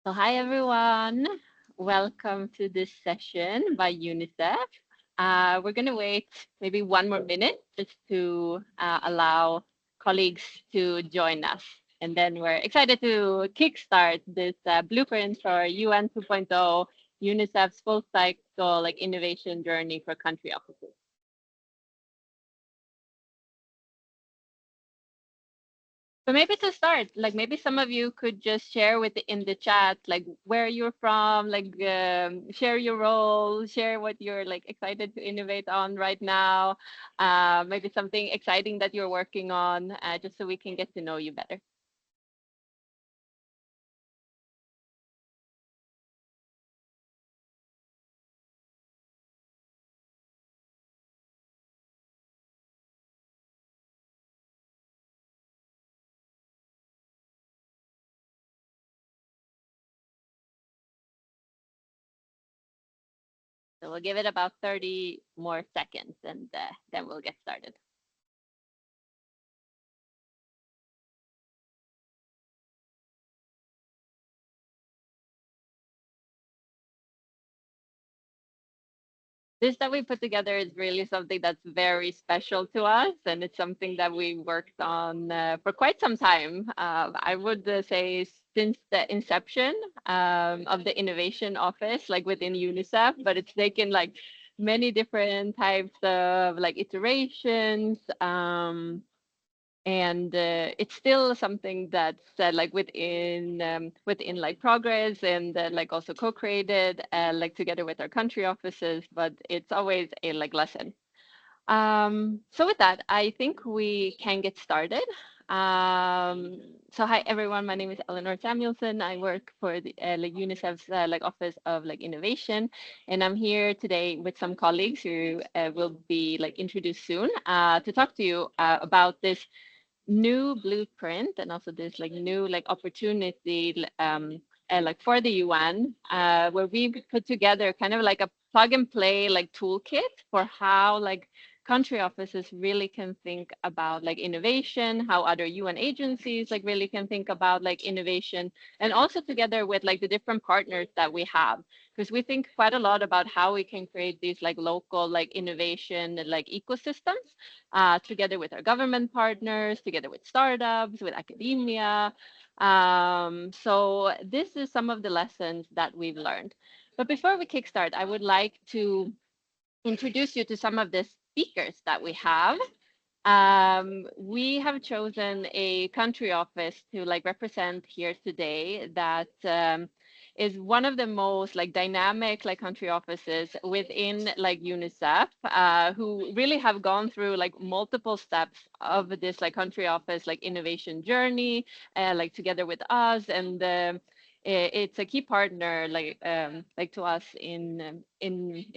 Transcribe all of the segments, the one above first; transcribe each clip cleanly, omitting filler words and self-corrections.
So hi everyone, welcome to this session by UNICEF. We're going to wait maybe 1 more minute just to allow colleagues to join us. And then we're excited to kickstart this blueprint for UN 2.0, UNICEF's full cycle innovation journey for country offices. But maybe to start, maybe some of you could just share in the chat, where you're from, share your role, share what you're excited to innovate on right now, maybe something exciting that you're working on, just so we can get to know you better. So we'll give it about 30 more seconds and then we'll get started. This that we put together is really something that's very special to us, and it's something that we worked on for quite some time. I would say since the inception of the innovation office, within UNICEF, but it's taken many different types of iterations. And it's still something that's within progress and also co-created together with our country offices, but it's always a lesson. So with that, I think we can get started. So hi everyone, my name is Eleanor Samuelson. I work for the UNICEF's Office of Innovation, and I'm here today with some colleagues who will be introduced soon to talk to you about this new blueprint and also this new opportunity for the UN, where we put together kind of a plug and play toolkit for how country offices really can think about innovation, how other UN agencies really can think about innovation, and also together with the different partners that we have, because we think quite a lot about how we can create these local innovation ecosystems together with our government partners, together with startups, with academia. So this is some of the lessons that we've learned. But before we kickstart, I would like to introduce you to some of the speakers that we have. We have chosen a country office to represent here today that is one of the most dynamic country offices within UNICEF, who really have gone through multiple steps of this country office innovation journey, together with us, and it's a key partner to us in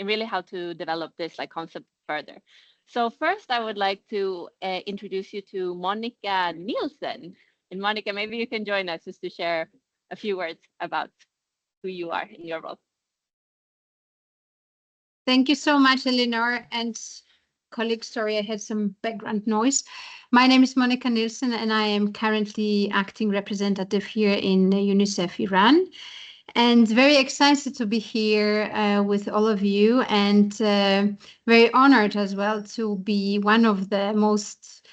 really how to develop this concept further. So first, I would like to introduce you to Monica Nielsen. And Monica, maybe you can join us just to share a few words about who you are in your role. Thank you so much, Eleanor. And colleagues, sorry, I had some background noise. My name is Monica Nielsen, and I am currently acting representative here in UNICEF Iran. And very excited to be here with all of you, and very honored as well to be one of the most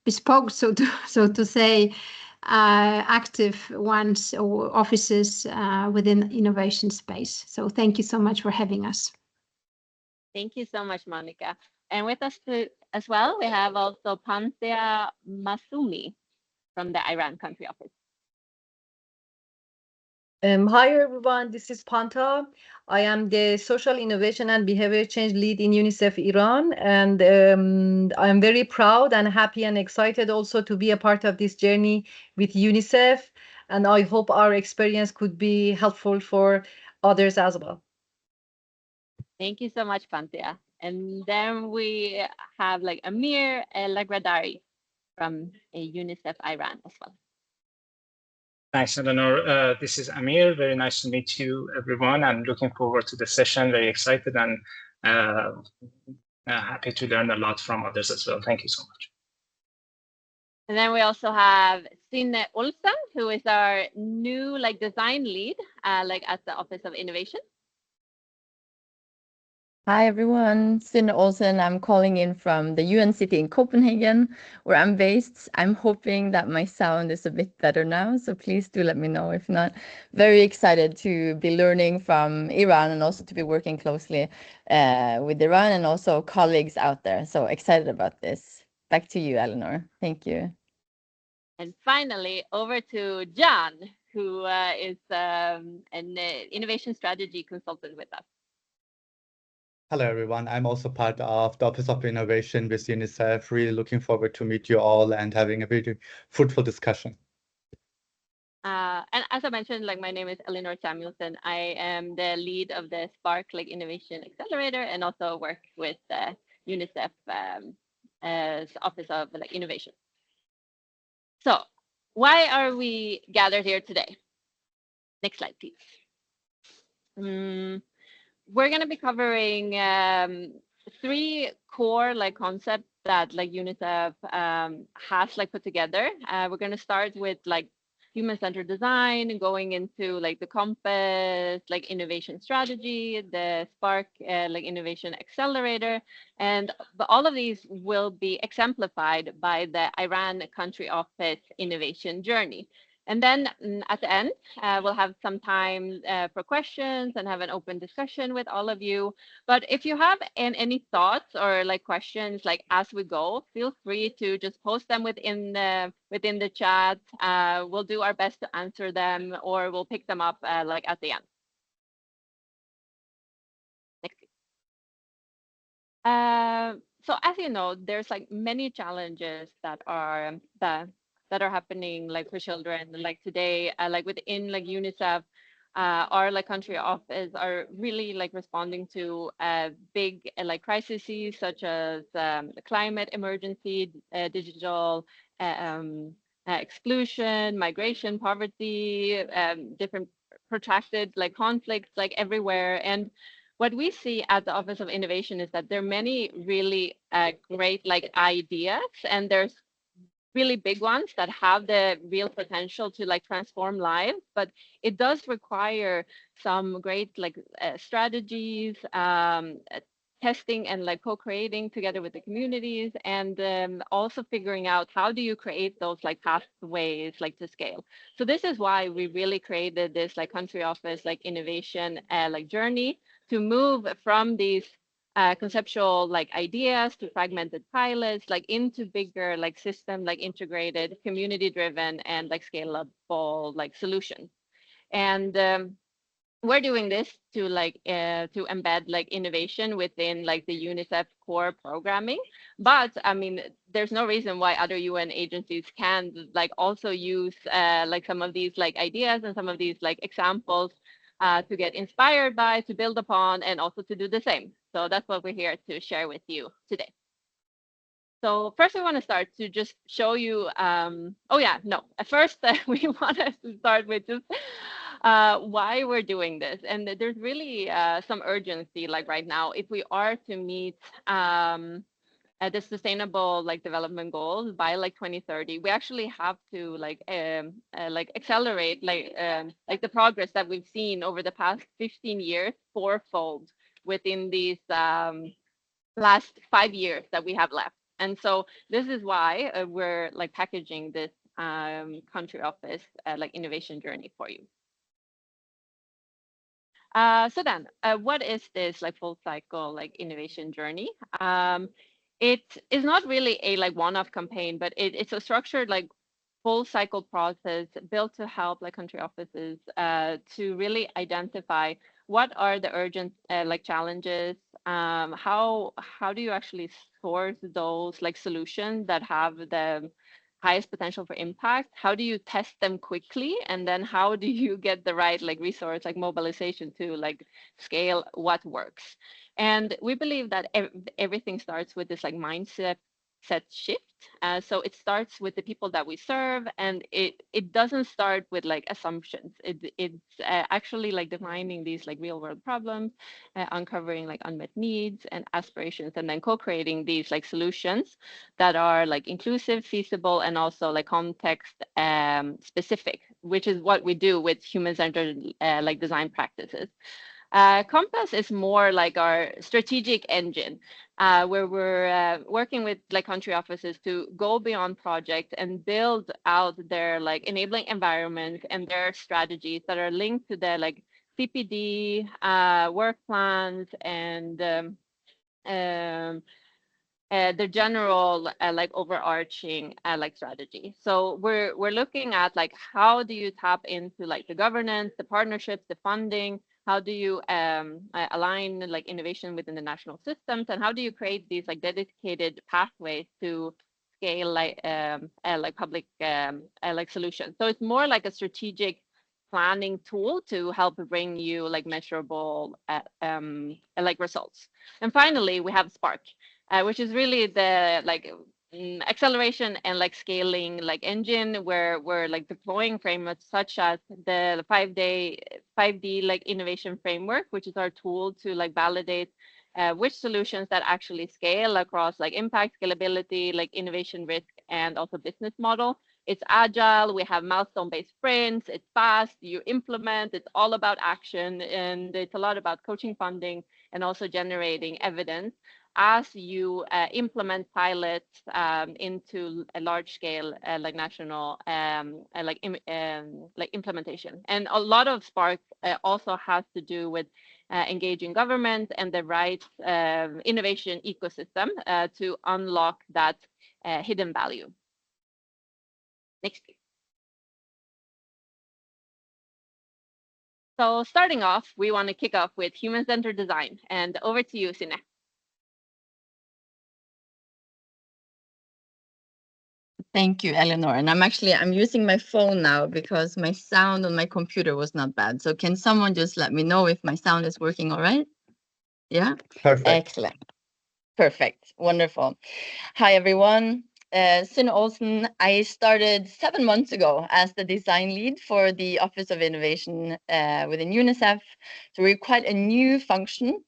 bespoke, so to say, active ones or offices within innovation space. So thank you so much for having us. Thank you so much, Monica. And with us as well, we have also Panthea Masumi from the Iran country office. Hi everyone, this is Panta. I am the Social Innovation and Behavior Change Lead in UNICEF Iran, and I'm very proud and happy and excited also to be a part of this journey with UNICEF, and I hope our experience could be helpful for others as well. Thank you so much, Panthea. And then we have Amir Lagradari from UNICEF Iran as well. Thanks, Eleanor. This is Amir. Very nice to meet you, everyone. I'm looking forward to the session. Very excited and happy to learn a lot from others as well. Thank you so much. And then we also have Sine Olsen, who is our new like design lead, like at the Office of Innovation. Hi everyone, Sune Olsen. I'm calling in from the UN city in Copenhagen, where I'm based. I'm hoping that my sound is a bit better now, so please do let me know if not. Very excited to be learning from Iran and also to be working closely with Iran and also colleagues out there. So excited about this. Back to you, Eleanor. Thank you. And finally, over to John, who is an innovation strategy consultant with us. Hello, everyone. I'm also part of the Office of Innovation with UNICEF. Really looking forward to meet you all and having a very fruitful discussion. And as I mentioned, like my name is Eleanor Samuelson. I am the lead of the Spark like Innovation Accelerator and also work with UNICEF as Office of like Innovation. So why are we gathered here today? Next slide, please. We're going to be covering three core like concepts that like UNICEF has like put together. We're going to start with like human-centered design, going into like the compass, like innovation strategy, the Spark like innovation accelerator, and all of these will be exemplified by the Iran country office innovation journey. And then at the end, we'll have some time for questions and have an open discussion with all of you. But if you have any thoughts or like questions like as we go, feel free to just post them within the chat. We'll do our best to answer them or we'll pick them up like at the end. Next. So as you know, there's like many challenges that are happening like for children like today, like within like UNICEF. Our like country office are really like responding to big like crises such as the climate emergency, digital exclusion, migration, poverty, different protracted like conflicts like everywhere. And what we see at the Office of Innovation is that there are many really great like ideas, and there's really big ones that have the real potential to like transform lives, but it does require some great like strategies, testing and like co-creating together with the communities, and also figuring out how do you create those like pathways like to scale. So this is why we really created this like country office like innovation like journey to move from these conceptual like ideas to fragmented pilots like into bigger like system like integrated community driven and like scalable like solutions. And we're doing this to like to embed like innovation within like the UNICEF core programming. But I mean, there's no reason why other UN agencies can like also use like some of these like ideas and some of these like examples to get inspired by, to build upon, and also to do the same. So that's what we're here to share with you today. So first we want to start to just show you, oh yeah, no, at first we want to start with just why we're doing this. And there's really some urgency like right now, if we are to meet the sustainable like development goals by like 2030, we actually have to like accelerate like the progress that we've seen over the past 15 years fourfold within these last 5 years that we have left. And so this is why we're like packaging this country office like innovation journey for you. So then, what is this like full cycle like innovation journey? It is not really a like one-off campaign, but it's a structured like full cycle process built to help like country offices to really identify what are the urgent like challenges. How do you actually source those like solutions that have the highest potential for impact? How do you test them quickly? And then how do you get the right like resource like mobilization to like scale what works? And we believe that everything starts with this like mindset mindset shift. So it starts with the people that we serve, and it doesn't start with like assumptions. It's actually like defining these like real world problems, uncovering like unmet needs and aspirations, and then co-creating these like solutions that are like inclusive, feasible, and also like context specific, which is what we do with human-centered like design practices. Compass is more like our strategic engine, where we're working with like country offices to go beyond project and build out their like enabling environment and their strategies that are linked to their like CPD, work plans, and um, the general like overarching like strategy. So we're looking at like how do you tap into like the governance, the partnerships, the funding. How do you align like innovation within the national systems, and how do you create these like dedicated pathways to scale like public like solutions? So it's more like a strategic planning tool to help bring you like measurable like results. And finally, we have Spark, which is really the like acceleration and like scaling like engine, where we're like deploying frameworks such as the 5D like innovation framework, which is our tool to like validate which solutions that actually scale across like impact, scalability, like innovation risk, and also business model. It's agile, we have milestone-based sprints, it's fast, you implement, it's all about action, and it's a lot about coaching, funding, and also generating evidence as you implement pilots into a large scale like national like implementation. And a lot of Spark also has to do with engaging government and the right innovation ecosystem to unlock that hidden value. Next, please. So starting off, we want to kick off with human-centered design. And over to you, Sine. Thank you, Eleanor. And I'm using my phone now because my sound on my computer was not bad. So can someone just let me know if my sound is working all right? Yeah? Perfect. Excellent. Perfect. Wonderful. Hi, everyone. Sune Olsen. I started 7 months ago as the design lead for the Office of Innovation within UNICEF. So we're quite a new function.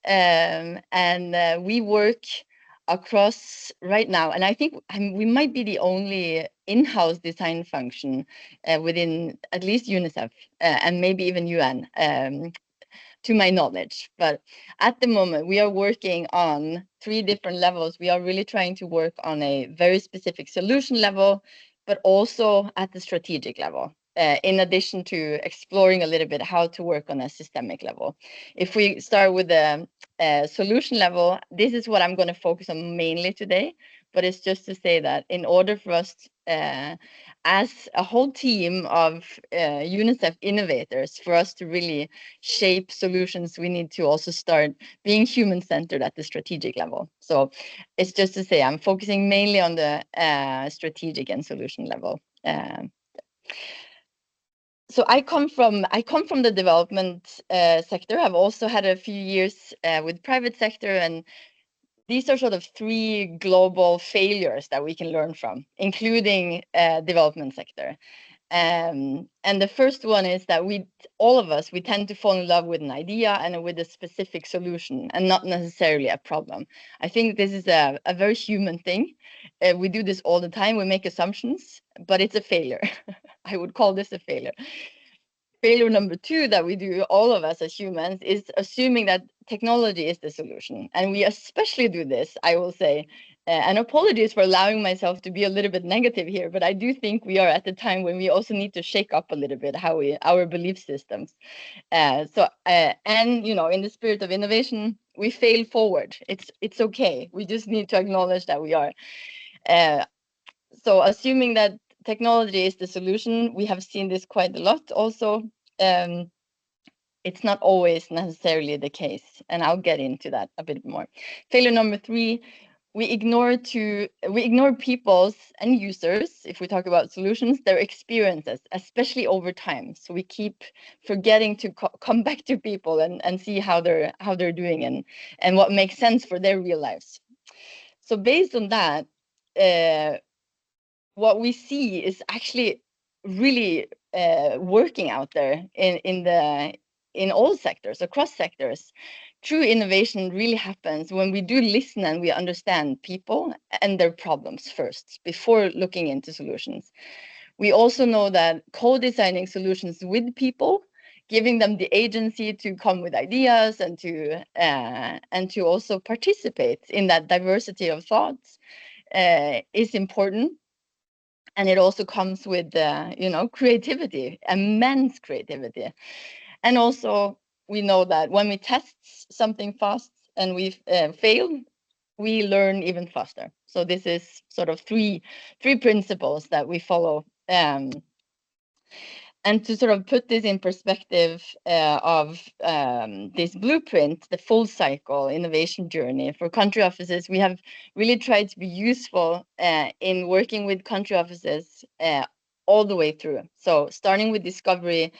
And we work across right now, and I think we might be the only in-house design function within at least UNICEF and maybe even UN, to my knowledge. But at the moment, we are working on 3 different levels. We are really trying to work on a very specific solution level, but also at the strategic level, in addition to exploring a little bit how to work on a systemic level. If we start with the solution level, this is what I'm going to focus on mainly today. But it's just to say that in order for us, as a whole team of UNICEF innovators, for us to really shape solutions, we need to also start being human-centered at the strategic level. So it's just to say I'm focusing mainly on the strategic and solution level. So I come from the development sector. I've also had a few years with private sector, and these are sort of 3 global failures that we can learn from, including development sector. And the first one is that all of us tend to fall in love with an idea and with a specific solution, and not necessarily a problem. I think this is a very human thing. We do this all the time. We make assumptions, but it's a failure. I would call this a failure. Failure number 2 that we do, all of us as humans, is assuming that technology is the solution. And we especially do this, I will say, and apologies for allowing myself to be a little bit negative here, but I do think we are at the time when we also need to shake up a little bit our belief systems. And, you know, in the spirit of innovation, we fail forward. It's okay. We just need to acknowledge that we are. So assuming that technology is the solution, we have seen this quite a lot also. It's not always necessarily the case, and I'll get into that a bit more. Failure number 3, we ignore people's and users, if we talk about solutions, their experiences, especially over time. So we keep forgetting to come back to people and see how they're doing and what makes sense for their real lives. So based on that, what we see is actually really working out there in all sectors, across sectors. True innovation really happens when we do listen and we understand people and their problems first before looking into solutions. We also know that co-designing solutions with people, giving them the agency to come with ideas and to also participate in that diversity of thoughts is important. And it also comes with creativity, immense creativity. And also we know that when we test something fast and we fail, we learn even faster. So this is sort of three principles that we follow. And to sort of put this in perspective of this blueprint, the full cycle innovation journey for country offices, we have really tried to be useful in working with country offices all the way through. So starting with discovery,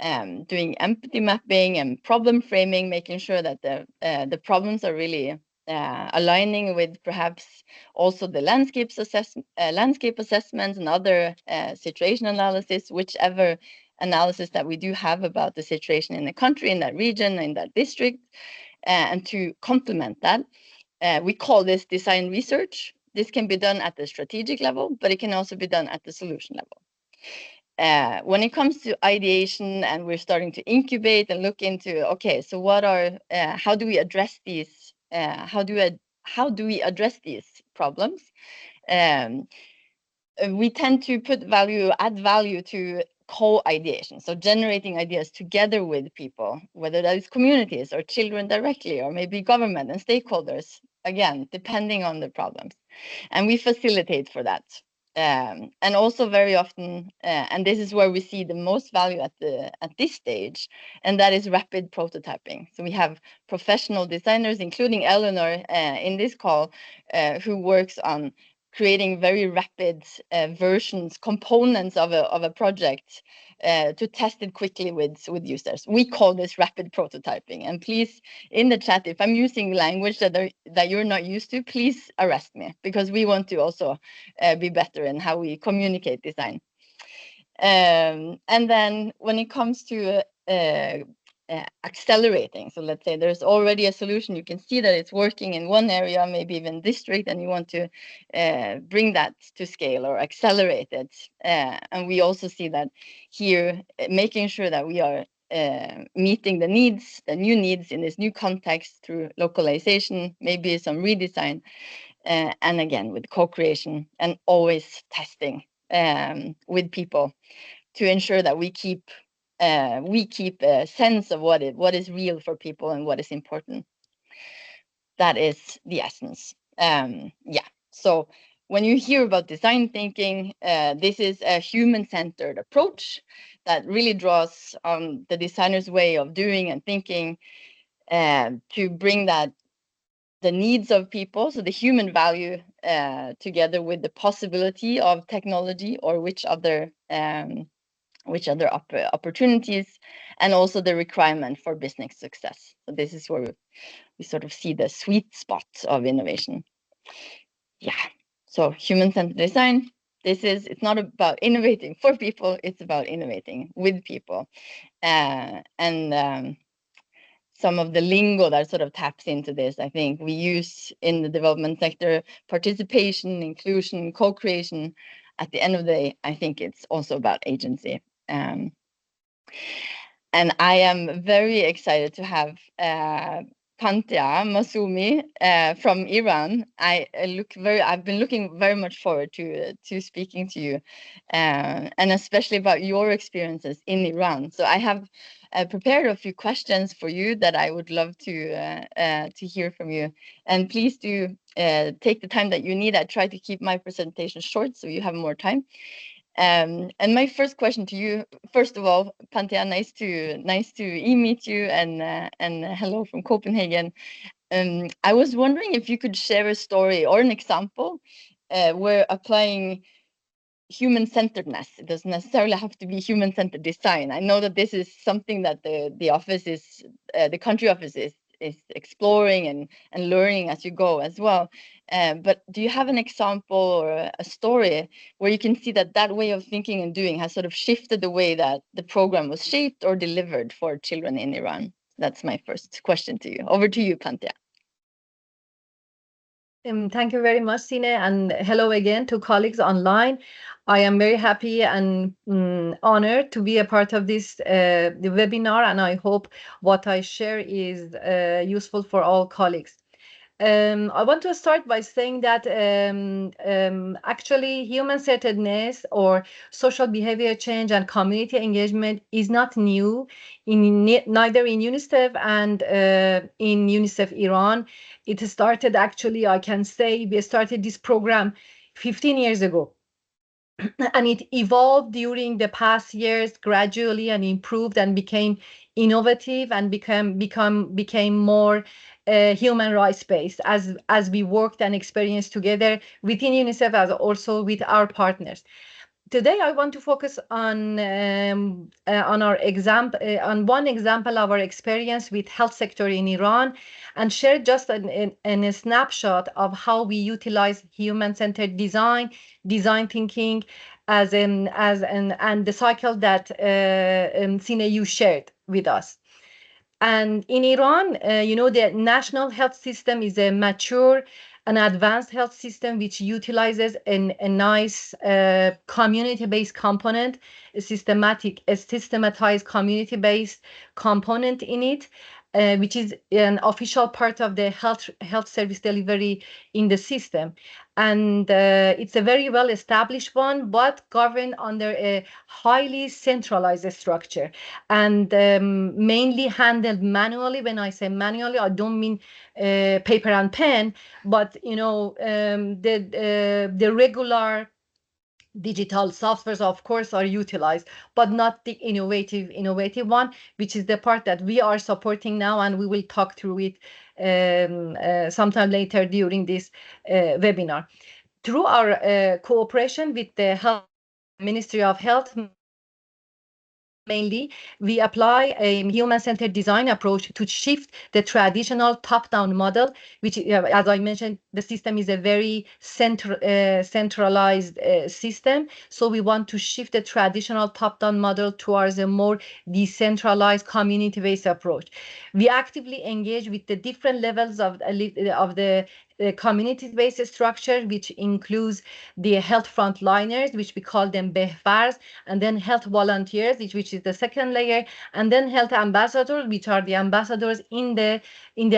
doing empathy mapping and problem framing, making sure that the problems are really aligning with perhaps also the landscape assessments and other situation analysis, whichever analysis that we do have about the situation in the country, in that region, in that district, and to complement that. We call this design research. This can be done at the strategic level, but it can also be done at the solution level. When it comes to ideation and we're starting to incubate and look into, okay, so what are, how do we address these, how do we address these problems? We tend to add value to co-ideation, so generating ideas together with people, whether that is communities or children directly, or maybe government and stakeholders, again, depending on the problems. And we facilitate for that. And also very often, and this is where we see the most value at this stage, and that is rapid prototyping. So we have professional designers, including Eleanor in this call, who works on creating very rapid versions, components of a project to test it quickly with users. We call this rapid prototyping. And please, in the chat, if I'm using language that you're not used to, please arrest me, because we want to also be better in how we communicate design. And then when it comes to accelerating, so let's say there's already a solution, you can see that it's working in one area, maybe even district, and you want to bring that to scale or accelerate it. And we also see that here, making sure that we are meeting the new needs in this new context through localization, maybe some redesign, and again with co-creation, and always testing with people to ensure that we keep a sense of what is real for people and what is important. That is the essence. Yeah. So when you hear about design thinking, this is a human-centered approach that really draws on the designer's way of doing and thinking to bring that the needs of people, so the human value, together with the possibility of technology or which other opportunities, and also the requirement for business success. So this is where we sort of see the sweet spot of innovation. Yeah. So human-centered design. It's not about innovating for people, it's about innovating with people. Some of the lingo that sort of taps into this, I think we use in the development sector: participation, inclusion, co-creation. At the end of the day, I think it's also about agency. And I am very excited to have Pantia Masumi from Iran. I've been looking very much forward to speaking to you, and especially about your experiences in Iran. So I have prepared a few questions for you that I would love to hear from you. And please do take the time that you need. I try to keep my presentation short so you have more time. And my first question to you, first of all, Pantia, nice to meet you, and hello from Copenhagen. I was wondering if you could share a story or an example where applying human-centeredness, it doesn't necessarily have to be human-centered design. I know that this is something that the office is, the country office exploring and learning as you go as well. But do you have an example or a story where you can see that way of thinking and doing has sort of shifted the way that the program was shaped or delivered for children in Iran? That's my first question to you. Over to you, Pantia. Thank you very much, Sine, and hello again to colleagues online. I am very happy and honored to be a part of this the webinar, and I hope what I share is useful for all colleagues. I want to start by saying that actually human-centeredness or social behavior change and community engagement is not new, neither in UNICEF and in UNICEF Iran. It started actually, I can say, we started this program 15 years ago. And it evolved during the past years gradually and improved and became innovative and became more human rights based as we worked and experienced together within UNICEF as also with our partners. Today, I want to focus on our on one example of our experience with health sector in Iran, and share just a snapshot of how we utilize human-centered design thinking, and the cycle that Sine, you shared with us. And in Iran, the national health system is a mature and advanced health system which utilizes a nice community-based component, a systematized community-based component in it, which is an official part of the health service delivery in the system. And it's a very well established one, but governed under a highly centralized structure and mainly handled manually. When I say manually, I don't mean paper and pen, but the regular digital softwares, of course, are utilized, but not the innovative one, which is the part that we are supporting now, and we will talk through it sometime later during this webinar. Through our cooperation with the Ministry of Health, mainly, we apply a human-centered design approach to shift the traditional top-down model, which, as I mentioned, the system is a very centralized system. So we want to shift the traditional top-down model towards a more decentralized, community-based approach. We actively engage with the different levels of the community-based structure, which includes the health frontliners, which we call them behfars, and then health volunteers, which is the second layer, and then health ambassadors, which are the ambassadors in the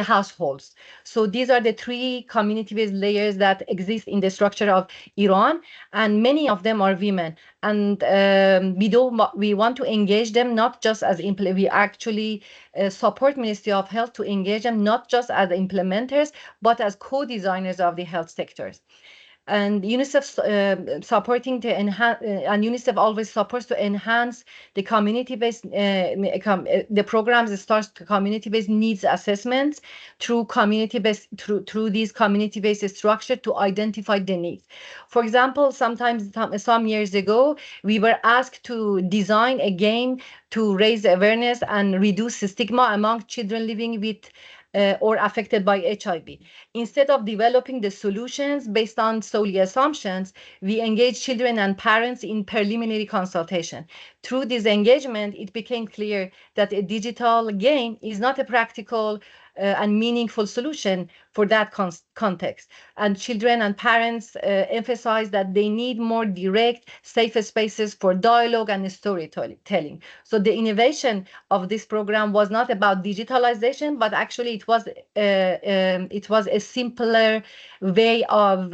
households. So these are the three community-based layers that exist in the structure of Iran, and many of them are women. And we want to engage them not just as we actually support Ministry of Health to engage them not just as implementers, but as co-designers of the health sectors. And UNICEF supporting and UNICEF always supports to enhance the community-based the programs starts to community-based needs assessments through these community-based structure to identify the needs. For example, some years ago, we were asked to design a game to raise awareness and reduce the stigma among children living with or affected by HIV. Instead of developing the solutions based on solely assumptions, we engage children and parents in preliminary consultation. Through this engagement, it became clear that a digital game is not a practical and meaningful solution for that context. And children and parents emphasize that they need more direct, safe spaces for dialogue and storytelling. So the innovation of this program was not about digitalization, but actually it was a simpler way of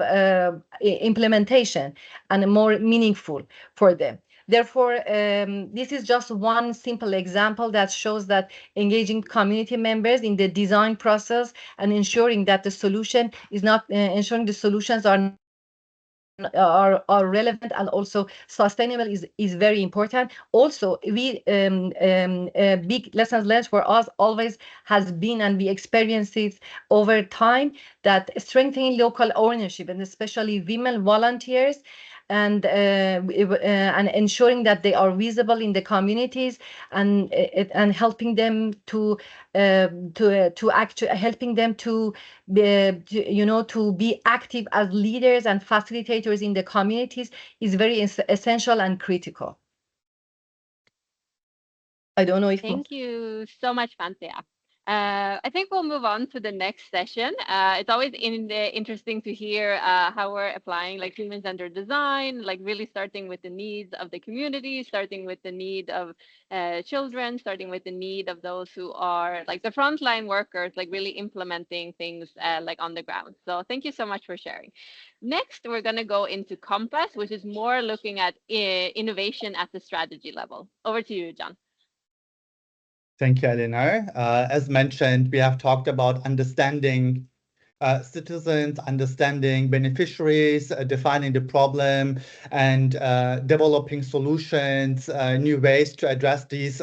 implementation and more meaningful for them. Therefore, this is just one simple example that shows that engaging community members in the design process and ensuring that the solution is not ensuring the solutions are relevant and also sustainable is very important. Also, we big lessons learned for us always has been, and we experience it over time, that strengthening local ownership and especially women volunteers and ensuring that they are visible in the communities, and helping them to helping them to be active as leaders and facilitators in the communities is very essential and critical. I don't know if. Thank you so much, Pantea. I think we'll move on to the next session. It's always interesting to hear how we're applying like human-centered design, like really starting with the needs of the community, starting with the need of children, starting with the need of those who are like the frontline workers, like really implementing things like on the ground. So thank you so much for sharing. Next, we're going to go into Compass, which is more looking at innovation at the strategy level. Over to you, John. Thank you, Eleanor. As mentioned, we have talked about understanding citizens, understanding beneficiaries, defining the problem, and developing solutions, new ways to address these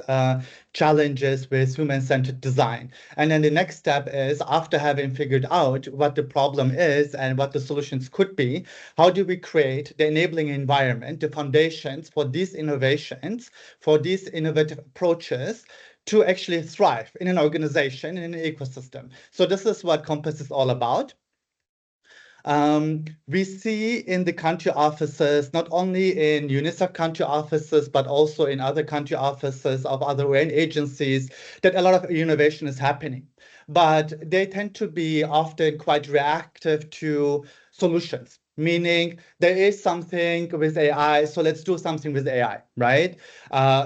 challenges with human-centered design. And then the next step is, after having figured out what the problem is and what the solutions could be, how do we create the enabling environment, the foundations for these innovations, for these innovative approaches to actually thrive in an organization, in an ecosystem. So this is what Compass is all about. We see in the country offices, not only in UNICEF country offices, but also in other country offices of other UN agencies, that a lot of innovation is happening. But they tend to be often quite reactive to solutions, meaning there is something with AI, so let's do something with AI, right?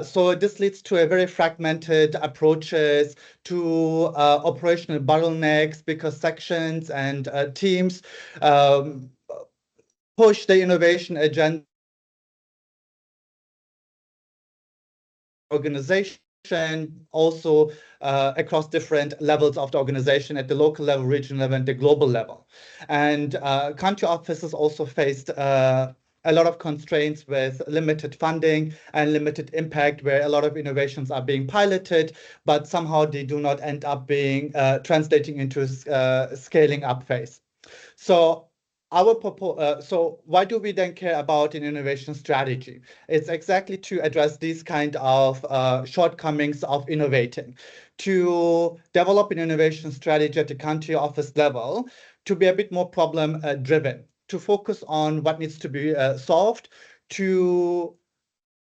So this leads to a very fragmented approaches to operational bottlenecks, because sections and teams push the innovation agenda organization, also across different levels of the organization, at the local level, regional level, and the global level. And country offices also faced a lot of constraints with limited funding and limited impact, where a lot of innovations are being piloted, but somehow they do not end up being translating into a scaling up phase. So so why do we then care about an innovation strategy? It's exactly to address these kind of shortcomings of innovating, to develop an innovation strategy at the country office level, to be a bit more problem driven, to focus on what needs to be solved, to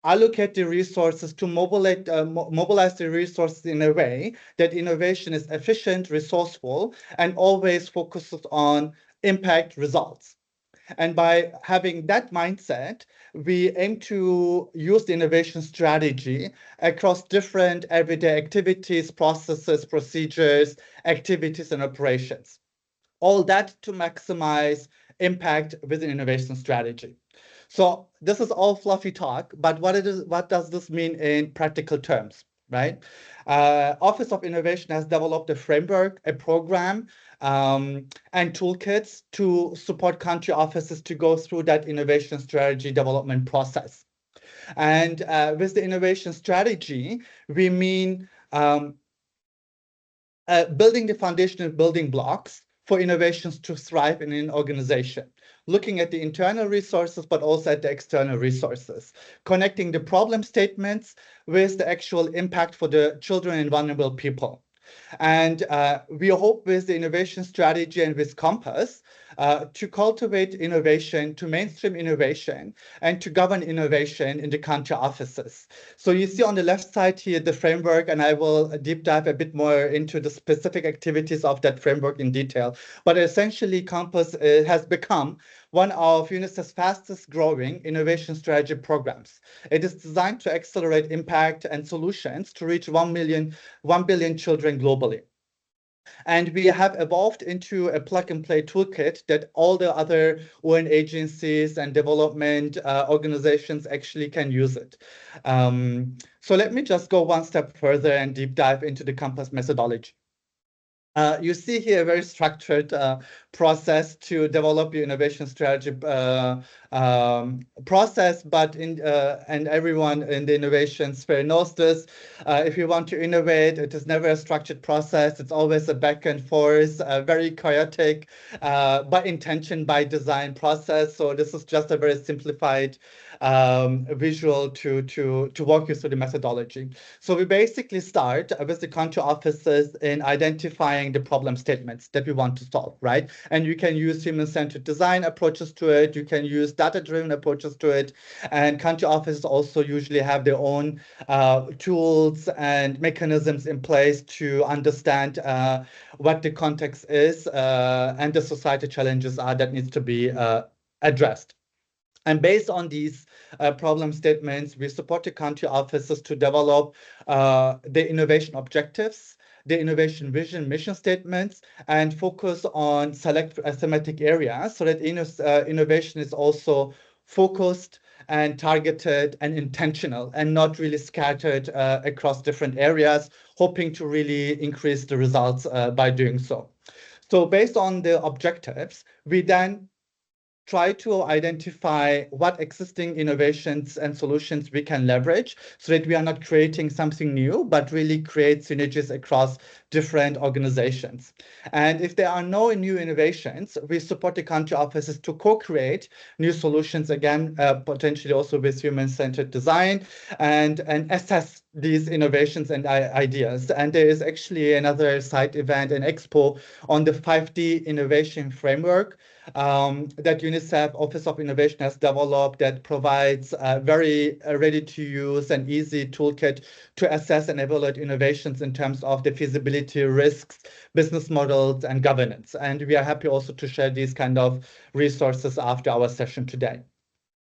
allocate the resources, to mobilize the resources in a way that innovation is efficient, resourceful, and always focuses on impact results. And by having that mindset, we aim to use the innovation strategy across different everyday activities, processes, procedures, activities, and operations. All that to maximize impact with an innovation strategy. So this is all fluffy talk, but what does this mean in practical terms, right? Office of Innovation has developed a framework, a program, and toolkits to support country offices to go through that innovation strategy development process. And with the innovation strategy, we mean building the foundational building blocks for innovations to thrive in an organization, looking at the internal resources, but also at the external resources, connecting the problem statements with the actual impact for the children and vulnerable people. And we hope with the innovation strategy and with Compass to cultivate innovation, to mainstream innovation, and to govern innovation in the country offices. So you see on the left side here the framework, and I will deep dive a bit more into the specific activities of that framework in detail. But essentially, Compass has become one of UNICEF's fastest growing innovation strategy programs. It is designed to accelerate impact and solutions to reach 1 billion children globally. And we have evolved into a plug-and-play toolkit that all the other UN agencies and development organizations actually can use it. So let me just go one step further and deep dive into the Compass methodology. You see here a very structured process to develop your innovation strategy process, but and everyone in the innovation sphere knows this. If you want to innovate, it is never a structured process. It's always a back and forth, very chaotic, by intention, by design process. So this is just a very simplified visual to walk you through the methodology. So we basically start with the country offices in identifying the problem statements that we want to solve, right? And you can use human-centered design approaches to it. You can use data-driven approaches to it. And country offices also usually have their own tools and mechanisms in place to understand what the context is and the society challenges are that needs to be addressed. And based on these problem statements, we support the country offices to develop the innovation objectives, the innovation vision, mission statements, and focus on select thematic areas so that innovation is also focused and targeted and intentional and not really scattered across different areas, hoping to really increase the results by doing so. So based on the objectives, we then try to identify what existing innovations and solutions we can leverage so that we are not creating something new, but really create synergies across different organizations. And if there are no new innovations, we support the country offices to co-create new solutions, again, potentially also with human-centered design, and assess these innovations and ideas. And there is actually another side event, an expo on the 5D innovation framework that UNICEF Office of Innovation has developed that provides a very ready-to-use and easy toolkit to assess and evaluate innovations in terms of the feasibility, risks, business models, and governance. And we are happy also to share these kind of resources after our session today.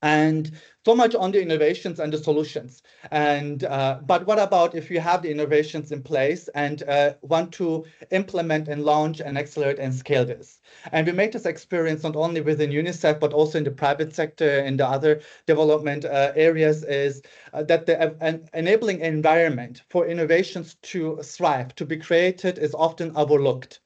And so much on the innovations and the solutions. And but what about if you have the innovations in place and want to implement and launch and accelerate and scale this? And we make this experience not only within UNICEF, but also in the private sector, in the other development areas, is that the enabling environment for innovations to thrive, to be created, is often overlooked.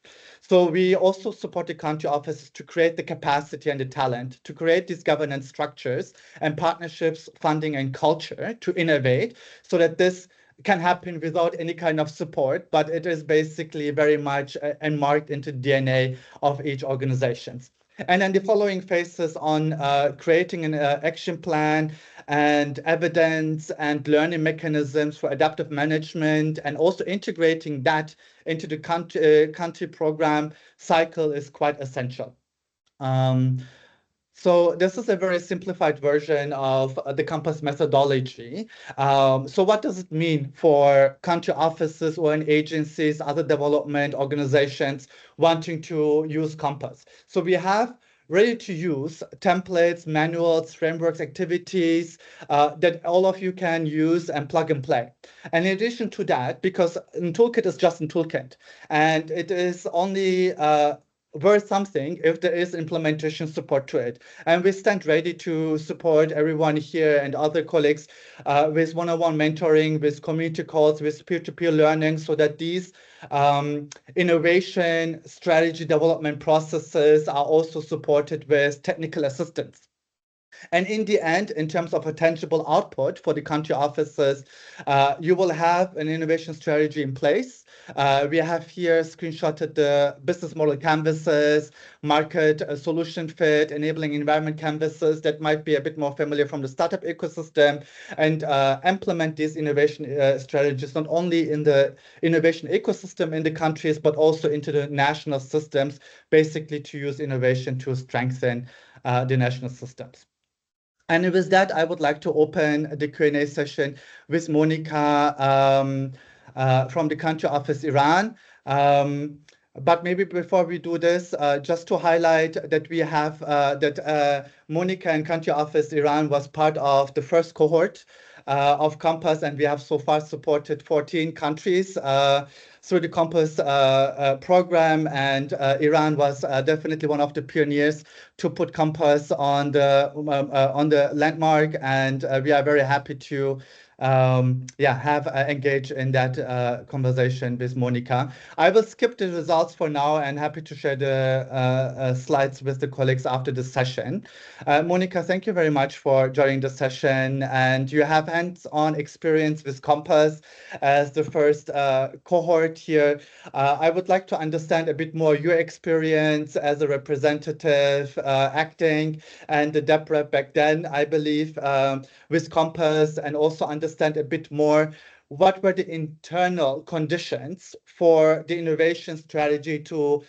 So we also support the country offices to create the capacity and the talent, to create these governance structures and partnerships, funding and culture to innovate so that this can happen without any kind of support, but it is basically very much enmarked into DNA of each organization. And then the following phases on creating an action plan and evidence and learning mechanisms for adaptive management, and also integrating that into the country program cycle is quite essential. So this is a very simplified version of the Compass methodology. So what does it mean for country offices or agencies, other development organizations wanting to use Compass? So we have ready-to-use templates, manuals, frameworks, activities that all of you can use and plug and play. And in addition to that, because a toolkit is just a toolkit, and it is only worth something if there is implementation support to it. And we stand ready to support everyone here and other colleagues with one-on-one mentoring, with community calls, with peer-to-peer learning, so that these innovation strategy development processes are also supported with technical assistance. And in the end, in terms of a tangible output for the country offices, you will have an innovation strategy in place. We have here screenshotted the business model canvases, market solution fit, enabling environment canvases that might be a bit more familiar from the startup ecosystem, and implement these innovation strategies not only in the innovation ecosystem in the countries, but also into the national systems, basically to use innovation to strengthen the national systems. And with that, I would like to open the Q&A session with Monica from the country office Iran. But maybe before we do this, just to highlight that we have that Monica and country office Iran was part of the first cohort of Compass, and we have so far supported 14 countries. through the Compass program, and Iran was definitely one of the pioneers to put Compass on the landmark, and we are very happy to have engaged in that conversation with Monica. I will skip the results for now and happy to share the slides with the colleagues after the session. Monica, thank you very much for joining the session, and you have hands-on experience with Compass as the first cohort here. I would like to understand a bit more your experience as a representative acting and the DEP back then, I believe, with Compass, and also understand a bit more what were the internal conditions for the innovation strategy to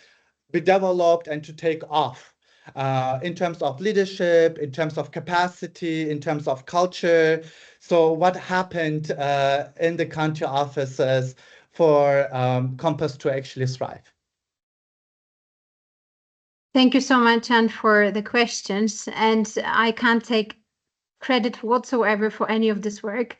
be developed and to take off in terms of leadership, in terms of capacity, in terms of culture. So what happened in the country offices for Compass to actually thrive? Thank you so much, Anne, for the questions. And I can't take credit whatsoever for any of this work.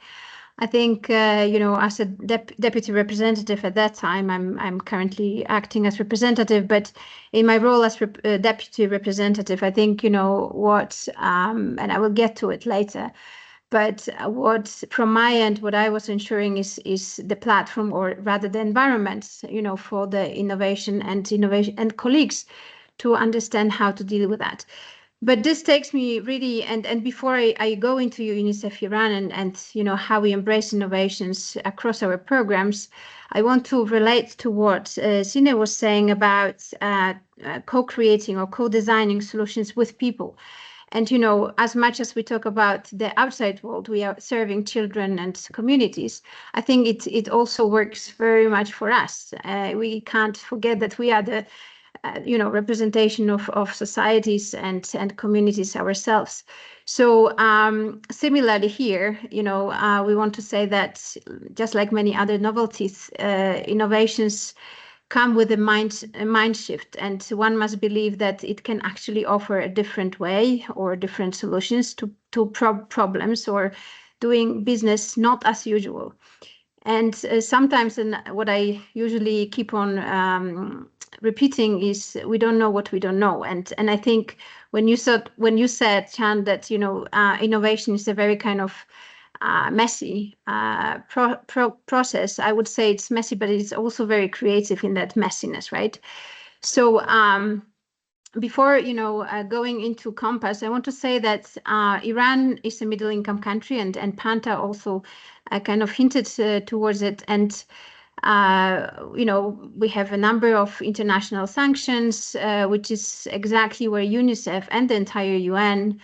I think, as a deputy representative at that time, I'm currently acting as representative, but in my role as deputy representative, I think, and I will get to it later, but from my end, what I was ensuring is the platform, or rather the environment, for the innovation and colleagues to understand how to deal with that. But this takes me really, and before I go into UNICEF Iran and how we embrace innovations across our programs, I want to relate to what Sine was saying about co-creating or co-designing solutions with people. And as much as we talk about the outside world, we are serving children and communities. I think it also works very much for us. We can't forget that we are the representation of societies and communities ourselves. So similarly here, we want to say that just like many other novelties, innovations come with a mind shift, and one must believe that it can actually offer a different way or different solutions to problems, or doing business not as usual. And sometimes, and what I usually keep on repeating is, we don't know what we don't know. And I think when you said, Chan, that innovation is a very kind of messy process, I would say it's messy, but it's also very creative in that messiness, right? So before going into Compass, I want to say that Iran is a middle-income country, and Panta also kind of hinted towards it. And we have a number of international sanctions, which is exactly where UNICEF and the entire UN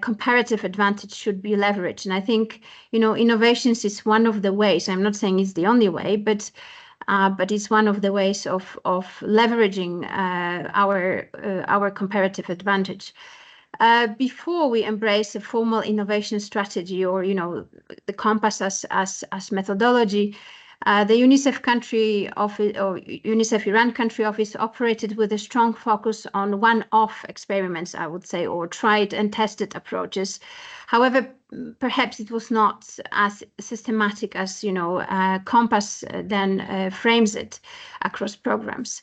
comparative advantage should be leveraged. And I think innovations is one of the ways. I'm not saying it's the only way, but it's one of the ways of leveraging our comparative advantage. Before we embrace a formal innovation strategy, or the Compass as methodology, the UNICEF country office, or UNICEF Iran country office, operated with a strong focus on one-off experiments, I would say, or tried and tested approaches. However, perhaps it was not as systematic as Compass then frames it across programs.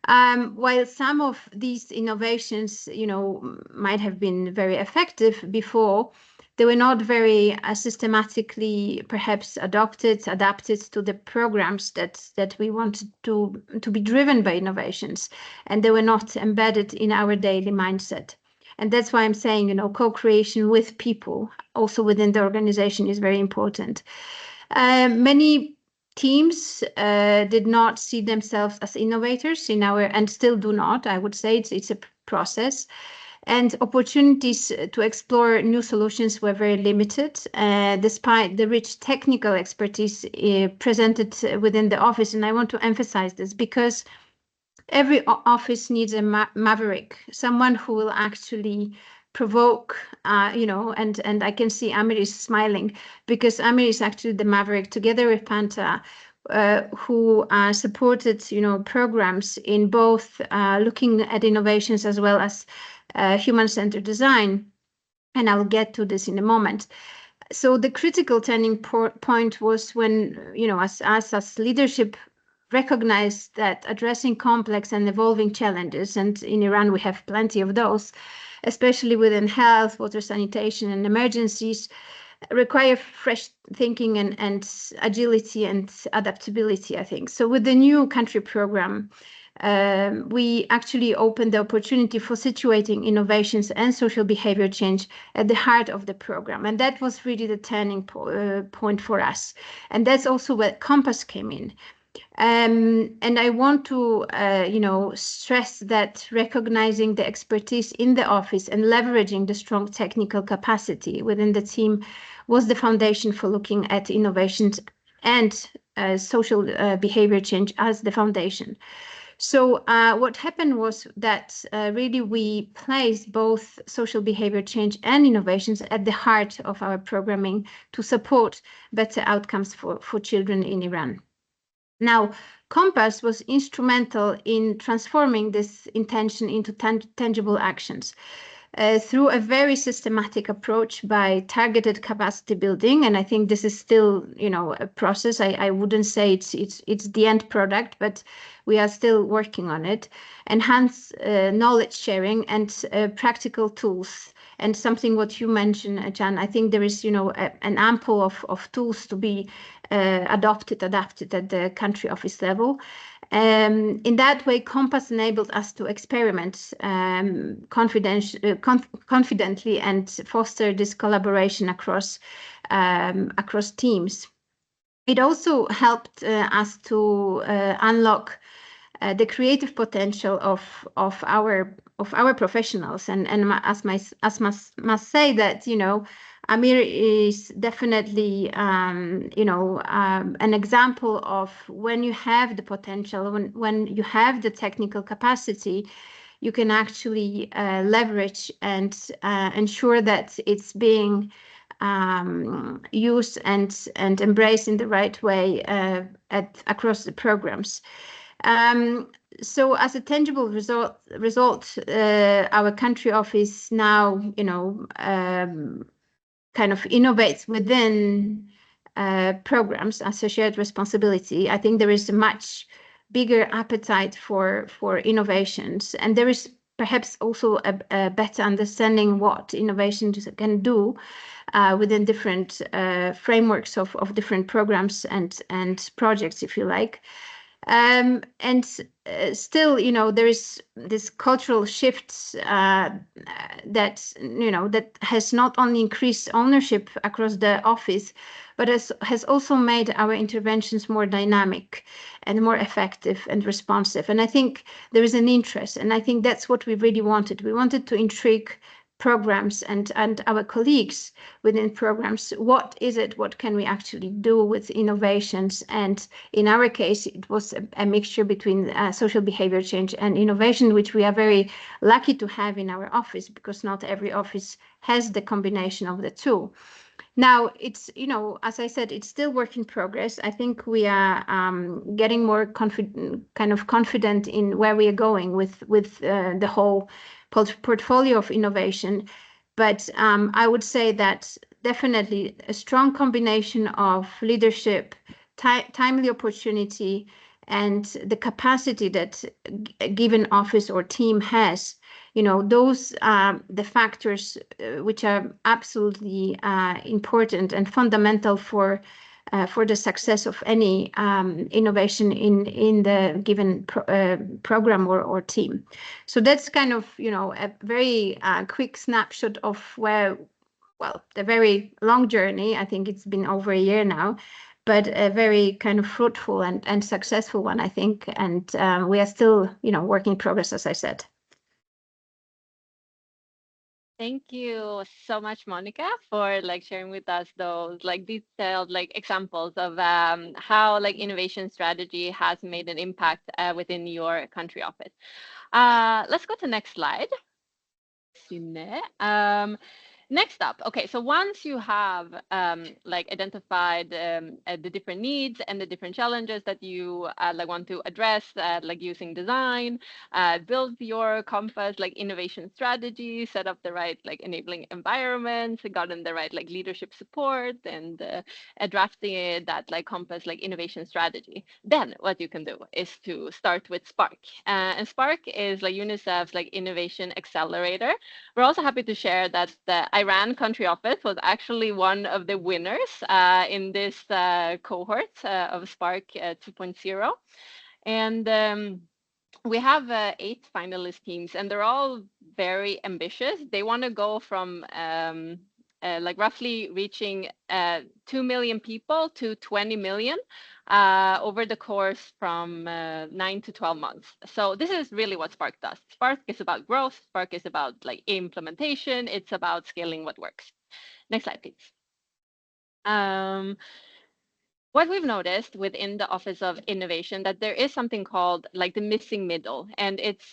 While some of these innovations, might have been very effective before, they were not very systematically perhaps adapted to the programs that we wanted to be driven by innovations, and they were not embedded in our daily mindset. And that's why I'm saying, co-creation with people, also within the organization, is very important. Many teams did not see themselves as innovators and still do not. I would say it's a process. And opportunities to explore new solutions were very limited, despite the rich technical expertise presented within the office. And I want to emphasize this, because every office needs a maverick, someone who will actually provoke, and I can see Amir is smiling, because Amir is actually the maverick, together with Panta, who supported, programs in both looking at innovations as well as human-centered design. And I'll get to this in a moment. So the critical turning point was when, as leadership recognize that addressing complex and evolving challenges, and in Iran we have plenty of those, especially within health, water, sanitation, and emergencies, require fresh thinking and agility and adaptability, I think. So with the new country program, we actually opened the opportunity for situating innovations and social behavior change at the heart of the program. And that was really the turning point for us. And that's also where Compass came in. And I want to, stress that recognizing the expertise in the office and leveraging the strong technical capacity within the team was the foundation for looking at innovations and social behavior change as the foundation. So what happened was that really we placed both social behavior change and innovations at the heart of our programming to support better outcomes for children in Iran. Now, Compass was instrumental in transforming this intention into tangible actions through a very systematic approach by targeted capacity building. And I think this is still, a process. I wouldn't say it's the end product, but we are still working on it. Enhance knowledge sharing and practical tools. And something what you mentioned, Jan, I think there is, an ample of tools to be adapted at the country office level. In that way, Compass enabled us to experiment confidently and foster this collaboration across teams. It also helped us to unlock the creative potential of our professionals, and must say that Amir is definitely an example of when you have the potential, when you have the technical capacity, you can actually leverage and ensure that it's being used and embraced in the right way across the programs. So as a tangible result, our country office now, kind of innovates within programs as a shared responsibility. I think there is a much bigger appetite for innovations, and there is perhaps also a better understanding what innovations can do within different frameworks of different programs and projects, if you like. And still, there is this cultural shift that has not only increased ownership across the office, but has also made our interventions more dynamic and more effective and responsive. And I think there is an interest, and I think that's what we really wanted. We wanted to intrigue programs and our colleagues within programs. What can we actually do with innovations? And in our case, it was a mixture between social behavior change and innovation, which we are very lucky to have in our office, because not every office has the combination of the two. Now, it's, as I said, it's still work in progress. I think we are getting more confident in where we are going with the whole portfolio of innovation. But I would say that definitely a strong combination of leadership, timely opportunity, and the capacity that a given office or team has, those are the factors which are absolutely important and fundamental for the success of any innovation in the given program or team. So that's kind of, a very quick snapshot of where, well, the very long journey. I think it's been over a year now, but a very kind of fruitful and successful one, I think. And we are still, work in progress, as I said. Thank you so much, Monica, for sharing with us those detailed examples of how innovation strategy has made an impact within your country office. Let's go to the next slide. Next up, okay, so once you have like identified the different needs and the different challenges that you like want to address, like using design, build your compass like innovation strategy, set up the right like enabling environments, gotten the right like leadership support, and drafting that like compass like innovation strategy. Then what you can do is to start with Spark, and Spark is like UNICEF's like innovation accelerator. We're also happy to share that the Iran country office was actually one of the winners in this cohort of Spark 2.0. And we have 8 finalist teams, and they're all very ambitious. They want to go from like roughly reaching 2 million people to 20 million over the course from 9 to 12 months. So this is really what Spark does. Spark is about growth. Spark is about like implementation. It's about scaling what works. Next slide, please. What we've noticed within the Office of Innovation that there is something called like the missing middle, and it's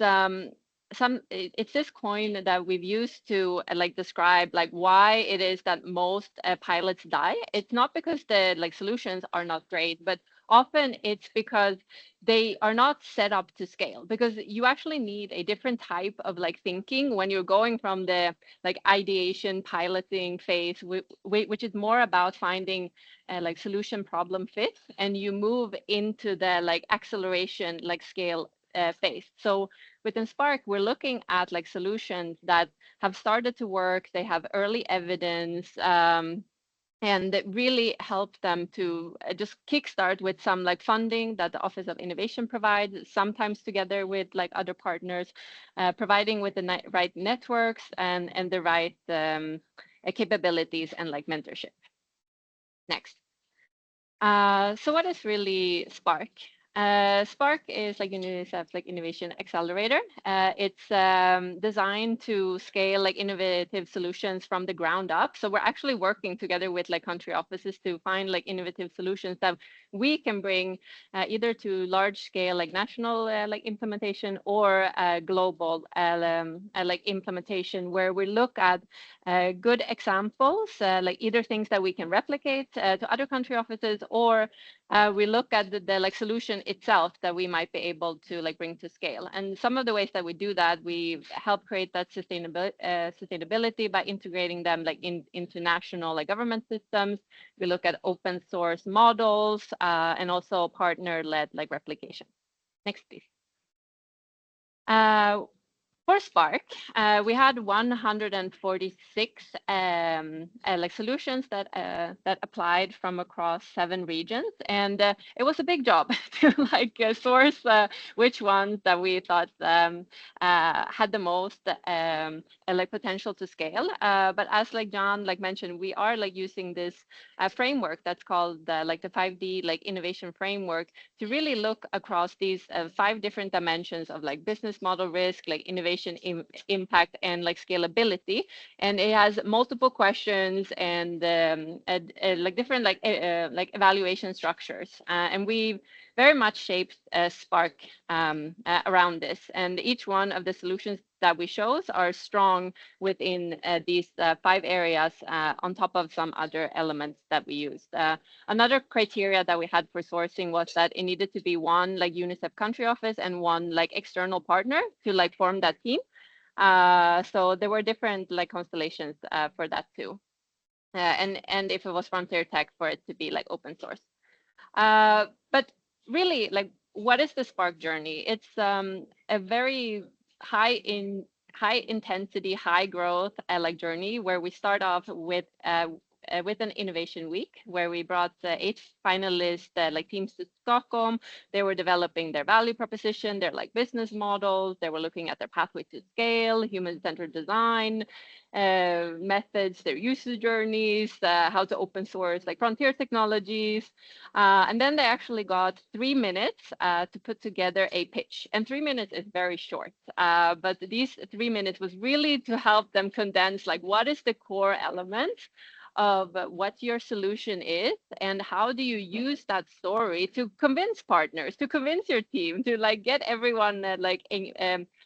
this coin that we've used to like describe like why it is that most pilots die. It's not because the like solutions are not great, but often it's because they are not set up to scale, because you actually need a different type of like thinking when you're going from the like ideation piloting phase, which is more about finding like solution problem fit, and you move into the like acceleration like scale phase. So within Spark, we're looking at like solutions that have started to work, they have early evidence, and that really help them to just kickstart with some like funding that the Office of Innovation provides, sometimes together with like other partners, providing with the right networks and the right capabilities and like mentorship. Next. So what is really Spark? Spark is like UNICEF's like innovation accelerator. It's designed to scale like innovative solutions from the ground up. So we're actually working together with like country offices to find like innovative solutions that we can bring either to large scale like national like implementation or global like implementation, where we look at good examples, like either things that we can replicate to other country offices, or we look at the like solution itself that we might be able to like bring to scale. And some of the ways that we do that, we help create that sustainability by integrating them like into national like government systems. We look at open source models and also partner-led like replication. Next, please. For Spark, we had 146 like solutions that applied from across 7 regions, and it was a big job to like source which ones that we thought had the most like potential to scale. But as like John like mentioned, we are like using this framework that's called like the 5D like innovation framework to really look across these 5 different dimensions of like business model risk, like innovation impact, and like scalability. And it has multiple questions and like different like evaluation structures. And we very much shaped Spark around this. And each one of the solutions that we chose are strong within these 5 areas on top of some other elements that we used. Another criteria that we had for sourcing was that it needed to be one like UNICEF country office and one like external partner to like form that team. So there were different like constellations for that too. And if it was frontier tech, for it to be like open source. But really, like, what is the Spark journey? It's a very high intensity, high growth like journey, where we start off with an innovation week where we brought 8 finalists like teams to Stockholm. They were developing their value proposition, their like business models. They were looking at their pathway to scale, human-centered design methods, their user journeys, how to open source like frontier technologies. And then they actually got 3 minutes to put together a pitch. And 3 minutes is very short, but these 3 minutes was really to help them condense like what is the core element of what your solution is, and how do you use that story to convince partners, to convince your team, to like get everyone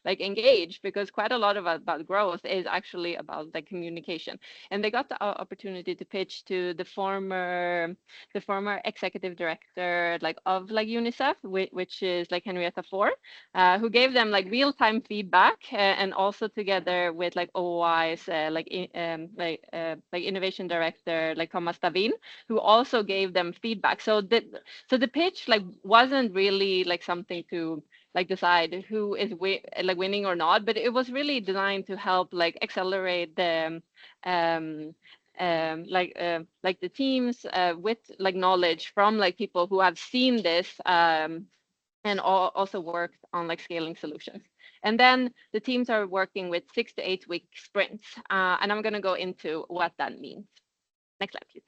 like engage, because quite a lot of about growth is actually about like communication. And they got the opportunity to pitch to the former executive director like of like UNICEF, which is like Henrietta Fore, who gave them like real-time feedback, and also together with like OOI's like innovation director like Thomas Davin, who also gave them feedback. So the pitch like wasn't really like something to like decide who is like winning or not, but it was really designed to help like accelerate the like the teams with like knowledge from like people who have seen this, and also worked on like scaling solutions. And then the teams are working with 6 to 8 week sprints, and I'm going to go into what that means. Next slide, please.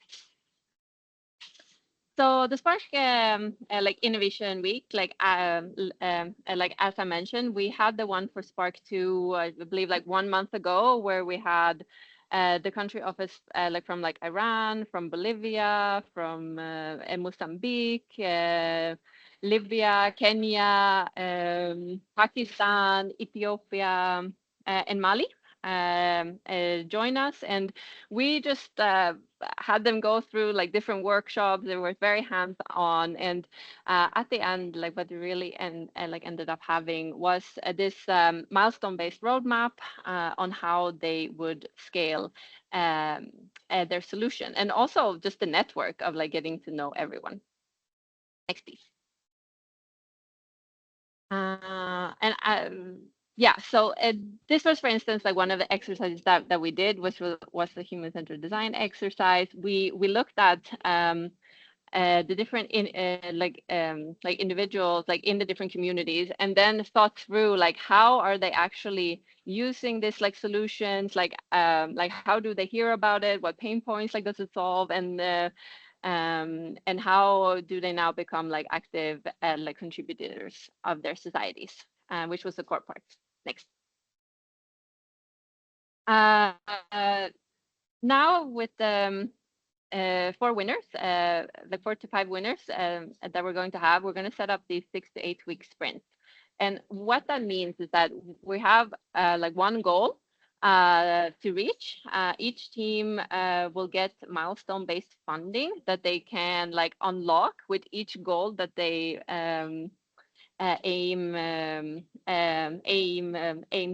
So the Spark like Innovation Week, like as I mentioned, we had the one for Spark 2, I believe like 1 month ago, where we had the country office like from like Iran, from Bolivia, from Mozambique, Libya, Kenya, Pakistan, Ethiopia, and Mali join us, and we just had them go through like different workshops. They were very hands-on, and at the end, like what we really like ended up having was this milestone-based roadmap on how they would scale their solution, and also just the network of like getting to know everyone. Next, please. Yeah, so this was, for instance, like one of the exercises that we did, which was the human-centered design exercise. We looked at the different like individuals like in the different communities, and then thought through like how are they actually using this like solutions, like how do they hear about it, what pain points like does it solve, and how do they now become like active like contributors of their societies, which was the core part. Next. Now with the 4 winners, like 4 to 5 winners that we're going to have, we're going to set up these 6 to 8 week sprints. And what that means is that we have like one goal to reach. Each team will get milestone-based funding that they can like unlock with each goal that they aim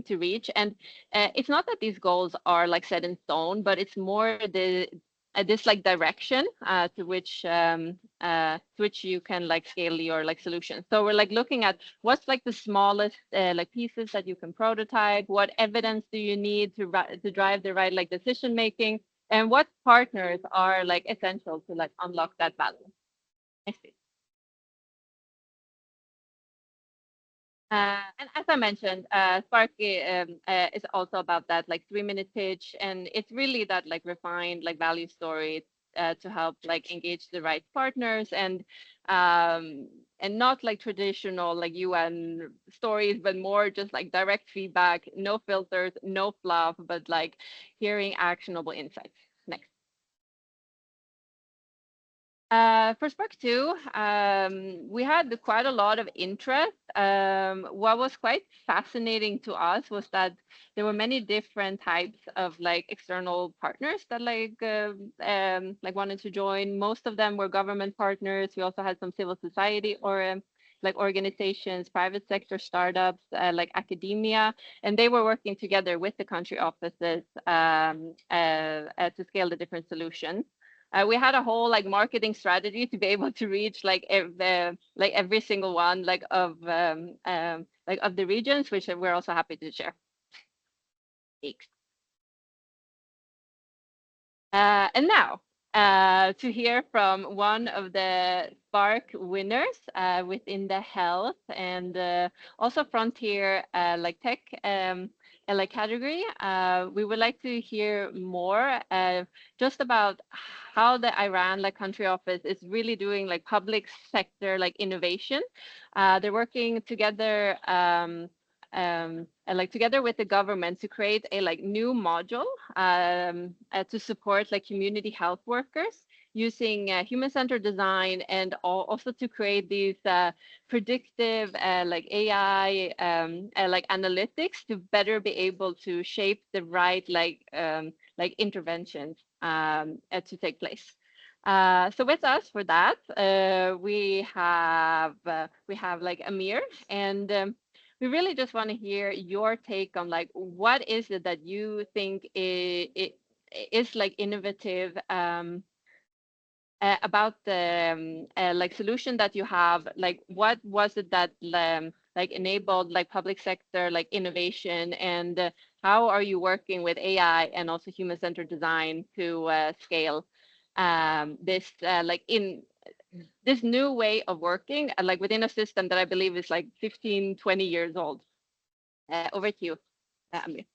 to reach. And it's not that these goals are like set in stone, but it's more this like direction to which you can like scale your like solution. So we're like looking at what's like the smallest like pieces that you can prototype, what evidence do you need to drive the right like decision making, and what partners are like essential to like unlock that balance. Next, please. And as I mentioned, Spark is also about that like 3-minute pitch, and it's really that like refined like value story to help like engage the right partners, and not like traditional like UN stories, but more just like direct feedback, no filters, no fluff, but like hearing actionable insights. Next. For Spark 2, we had quite a lot of interest. What was quite fascinating to us was that there were many different types of like external partners that like wanted to join. Most of them were government partners. We also had some civil society or like organizations, private sector startups, like academia, and they were working together with the country offices to scale the different solutions. We had a whole like marketing strategy to be able to reach like every single one like of the regions, which we're also happy to share. And now to hear from one of the Spark winners within the health and also frontier like tech like category. We would like to hear more just about how the Iran like country office is really doing like public sector like innovation. They're working together like together with the government to create a like new module to support like community health workers using human-centered design and also to create these predictive like AI like analytics to better be able to shape the right like interventions to take place. So with us for that, we have like Amir, and we really just want to hear your take on like what is it that you think is like innovative about the like solution that you have. Like what was it that like enabled like public sector like innovation, and how are you working with AI and also human-centered design to scale this like in this new way of working like within a system that I believe is like 15, 20 years old. Over to you, Amir.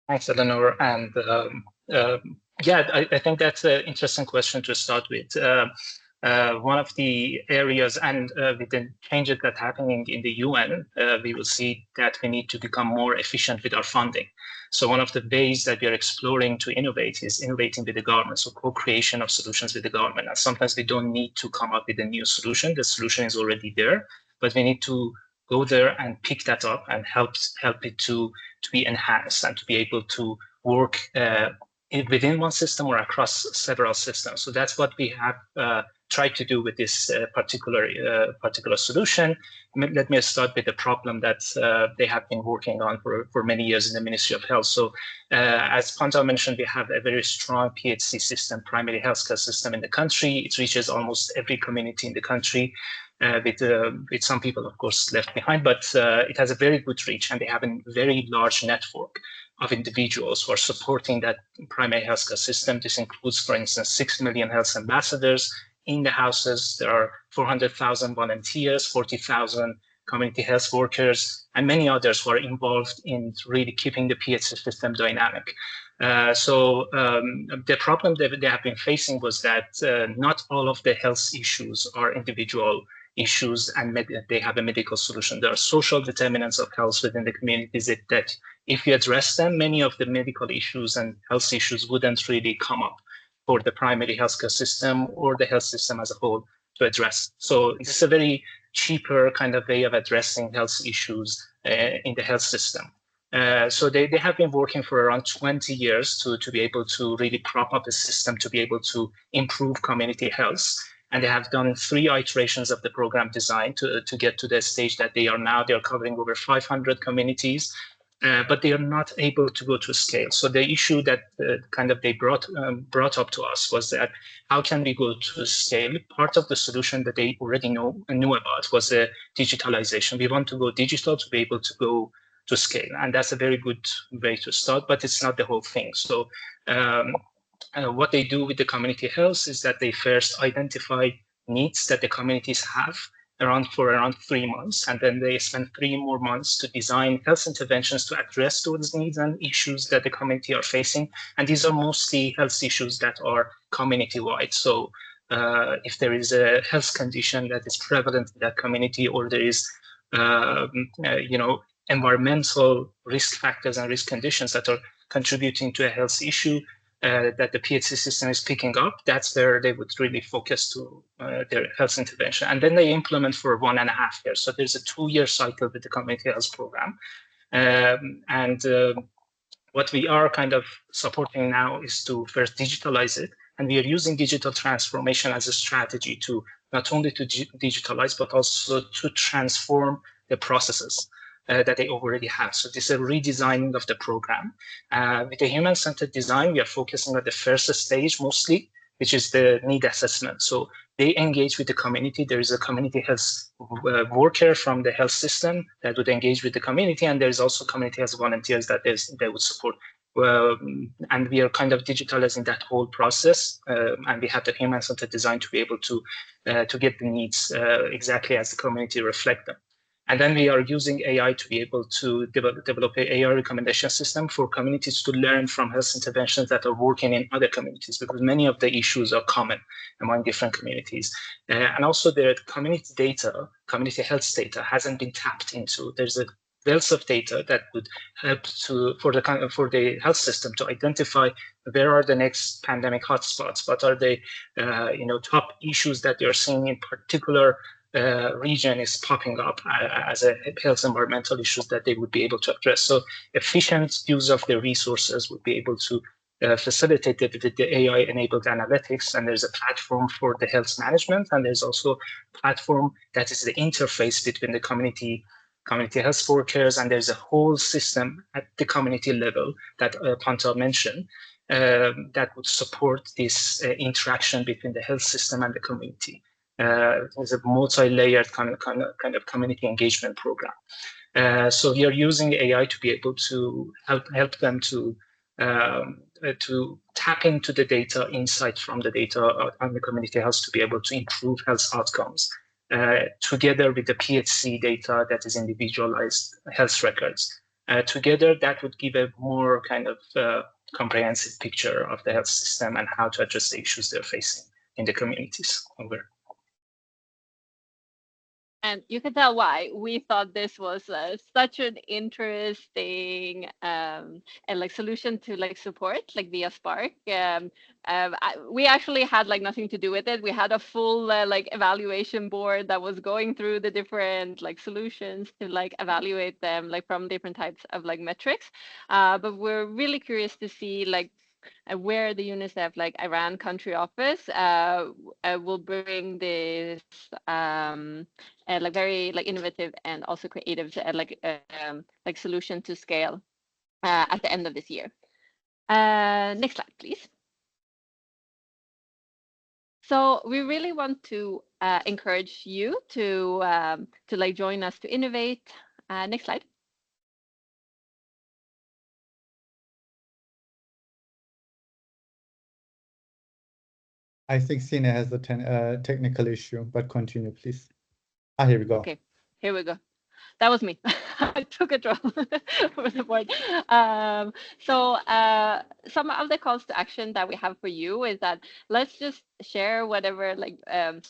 Thanks, Eleanor. And yeah, I think that's an interesting question to start with. One of the areas, and with the changes that are happening in the UN, we will see that we need to become more efficient with our funding. So one of the ways that we are exploring to innovate is innovating with the government, so co-creation of solutions with the government. And sometimes we don't need to come up with a new solution. The solution is already there, but we need to go there and pick that up and help it to be enhanced and to be able to work within one system or across several systems. So that's what we have tried to do with this particular solution. Let me start with the problem that they have been working on for many years in the Ministry of Health. So as Panta mentioned, we have a very strong PHC system, primary healthcare system in the country. It reaches almost every community in the country. With some people, of course, left behind, but it has a very good reach, and they have a very large network of individuals who are supporting that primary healthcare system. This includes, for instance, 6 million health ambassadors in the houses. There are 400,000 volunteers, 40,000 community health workers, and many others who are involved in really keeping the PHC system dynamic. So the problem that they have been facing was that not all of the health issues are individual issues and they have a medical solution. There are social determinants of health within the communities that if you address them, many of the medical issues and health issues wouldn't really come up for the primary healthcare system or the health system as a whole to address. So it's a very cheaper kind of way of addressing health issues in the health system. So they have been working for around 20 years to be able to really prop up a system to be able to improve community health. And they have done 3 iterations of the program design to get to the stage that they are now. They are covering over 500 communities, but they are not able to go to scale. So the issue that kind of they brought up to us was that how can we go to scale? Part of the solution that they already knew about was the digitalization. We want to go digital to be able to go to scale, and that's a very good way to start, but it's not the whole thing. So what they do with the community health is that they first identify needs that the communities have for around 3 months, and then they spend 3 more months to design health interventions to address those needs and issues that the community are facing. And these are mostly health issues that are community-wide. So if there is a health condition that is prevalent in that community, or there is environmental risk factors and risk conditions that are contributing to a health issue that the PHC system is picking up, that's where they would really focus to their health intervention. And then they implement for 1.5 years. So there's a 2-year cycle with the community health program. What we are kind of supporting now is to first digitalize it. And we are using digital transformation as a strategy to not only to digitalize, but also to transform the processes that they already have. So this is a redesigning of the program. With the human-centered design, we are focusing on the first stage mostly, which is the need assessment. So they engage with the community. There is a community health worker from the health system that would engage with the community, and there's also community health volunteers that they would support. And we are kind of digitalizing that whole process, and we have the human-centered design to be able to get the needs exactly as the community reflect them. And then we are using AI to be able to develop an AI recommendation system for communities to learn from health interventions that are working in other communities, because many of the issues are common among different communities. And also the community health data hasn't been tapped into. There's a wealth of data that would help for the health system to identify where are the next pandemic hotspots, what are the top issues that you're seeing in particular region is popping up as a health environmental issues that they would be able to address. So efficient use of the resources would be able to facilitate it with the AI-enabled analytics. And there's a platform for the health management, and there's also a platform that is the interface between the community health workers, and there's a whole system at the community level that Panta mentioned that would support this interaction between the health system and the community. It's a multi-layered kind of community engagement program. So we are using AI to be able to help them to tap into the data, insight from the data on the community health to be able to improve health outcomes, together with the PHC data that is individualized health records. Together, that would give a more kind of comprehensive picture of the health system and how to address the issues they're facing in the communities. Over. And you can tell why we thought this was such an interesting and like solution to like support like via Spark. We actually had like nothing to do with it. We had a full like evaluation board that was going through the different like solutions to like evaluate them like from different types of like metrics. But we're really curious to see like where the UNICEF like Iran country office will bring this like very like innovative and also creative like solution to scale at the end of this year. Next slide, please. So we really want to encourage you to like join us to innovate. Next slide. I think Sina has a technical issue, but continue, please. Here we go. Okay, here we go. That was me. I took control over the board. So some of the calls to action that we have for you is that let's just share whatever like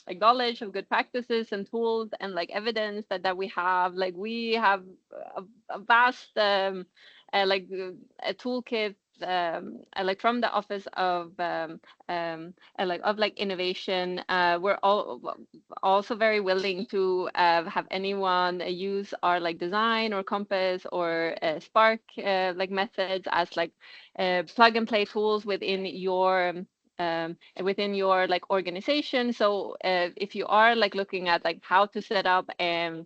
knowledge of good practices and tools and like evidence that we have. Like we have a vast like a toolkit like from the office of innovation. We're all also very willing to have anyone use our like design or compass or spark like methods as like plug and play tools within your like organization. So if you are like looking at like how to set up um,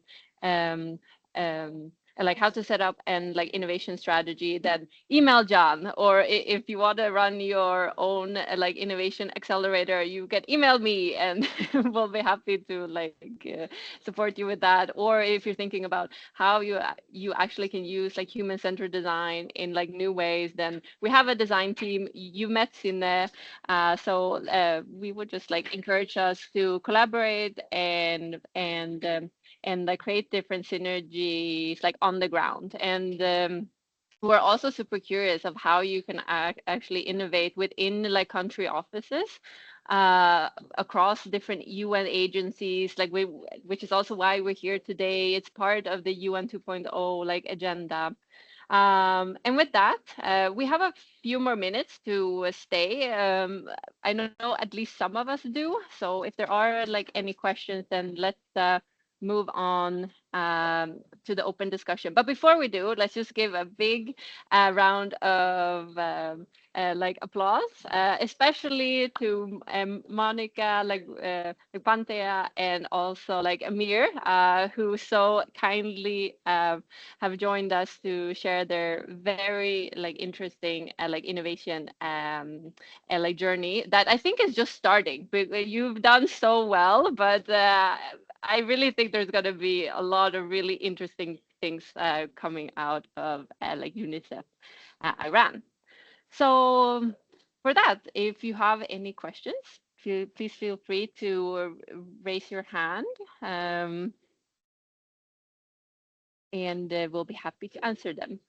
like how to set up and like innovation strategy, then email John. Or if you want to run your own like innovation accelerator, you can email me and we'll be happy to like support you with that. Or if you're thinking about how you actually can use like human-centered design in like new ways, then we have a design team. You met Sine, so we would just like encourage us to collaborate and like create different synergies like on the ground. And we're also super curious of how you can actually innovate within like country offices across different UN agencies, like which is also why we're here today. It's part of the UN 2.0 like agenda. And with that, we have a few more minutes to stay. I know at least some of us do. So if there are like any questions, then let's move on to the open discussion. But before we do, let's just give a big round of like applause, especially to Monica, like Pantea, and also like Amir, who so kindly have joined us to share their very like interesting like innovation like journey that I think is just starting. You've done so well, but I really think there's going to be a lot of really interesting things coming out of like UNICEF Iran. So for that, if you have any questions, please feel free to raise your hand, and we'll be happy to answer them.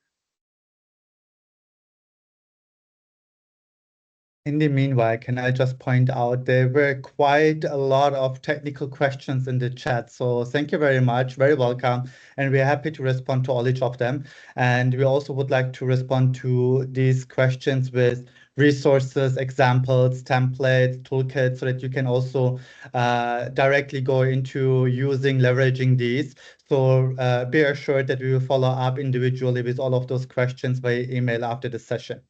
In the meanwhile, can I just point out there were quite a lot of technical questions in the chat. So thank you very much. Very welcome. And we're happy to respond to all each of them. And we also would like to respond to these questions with resources, examples, templates, toolkits, so that you can also directly go into leveraging these. So be assured that we will follow up individually with all of those questions via email after the session.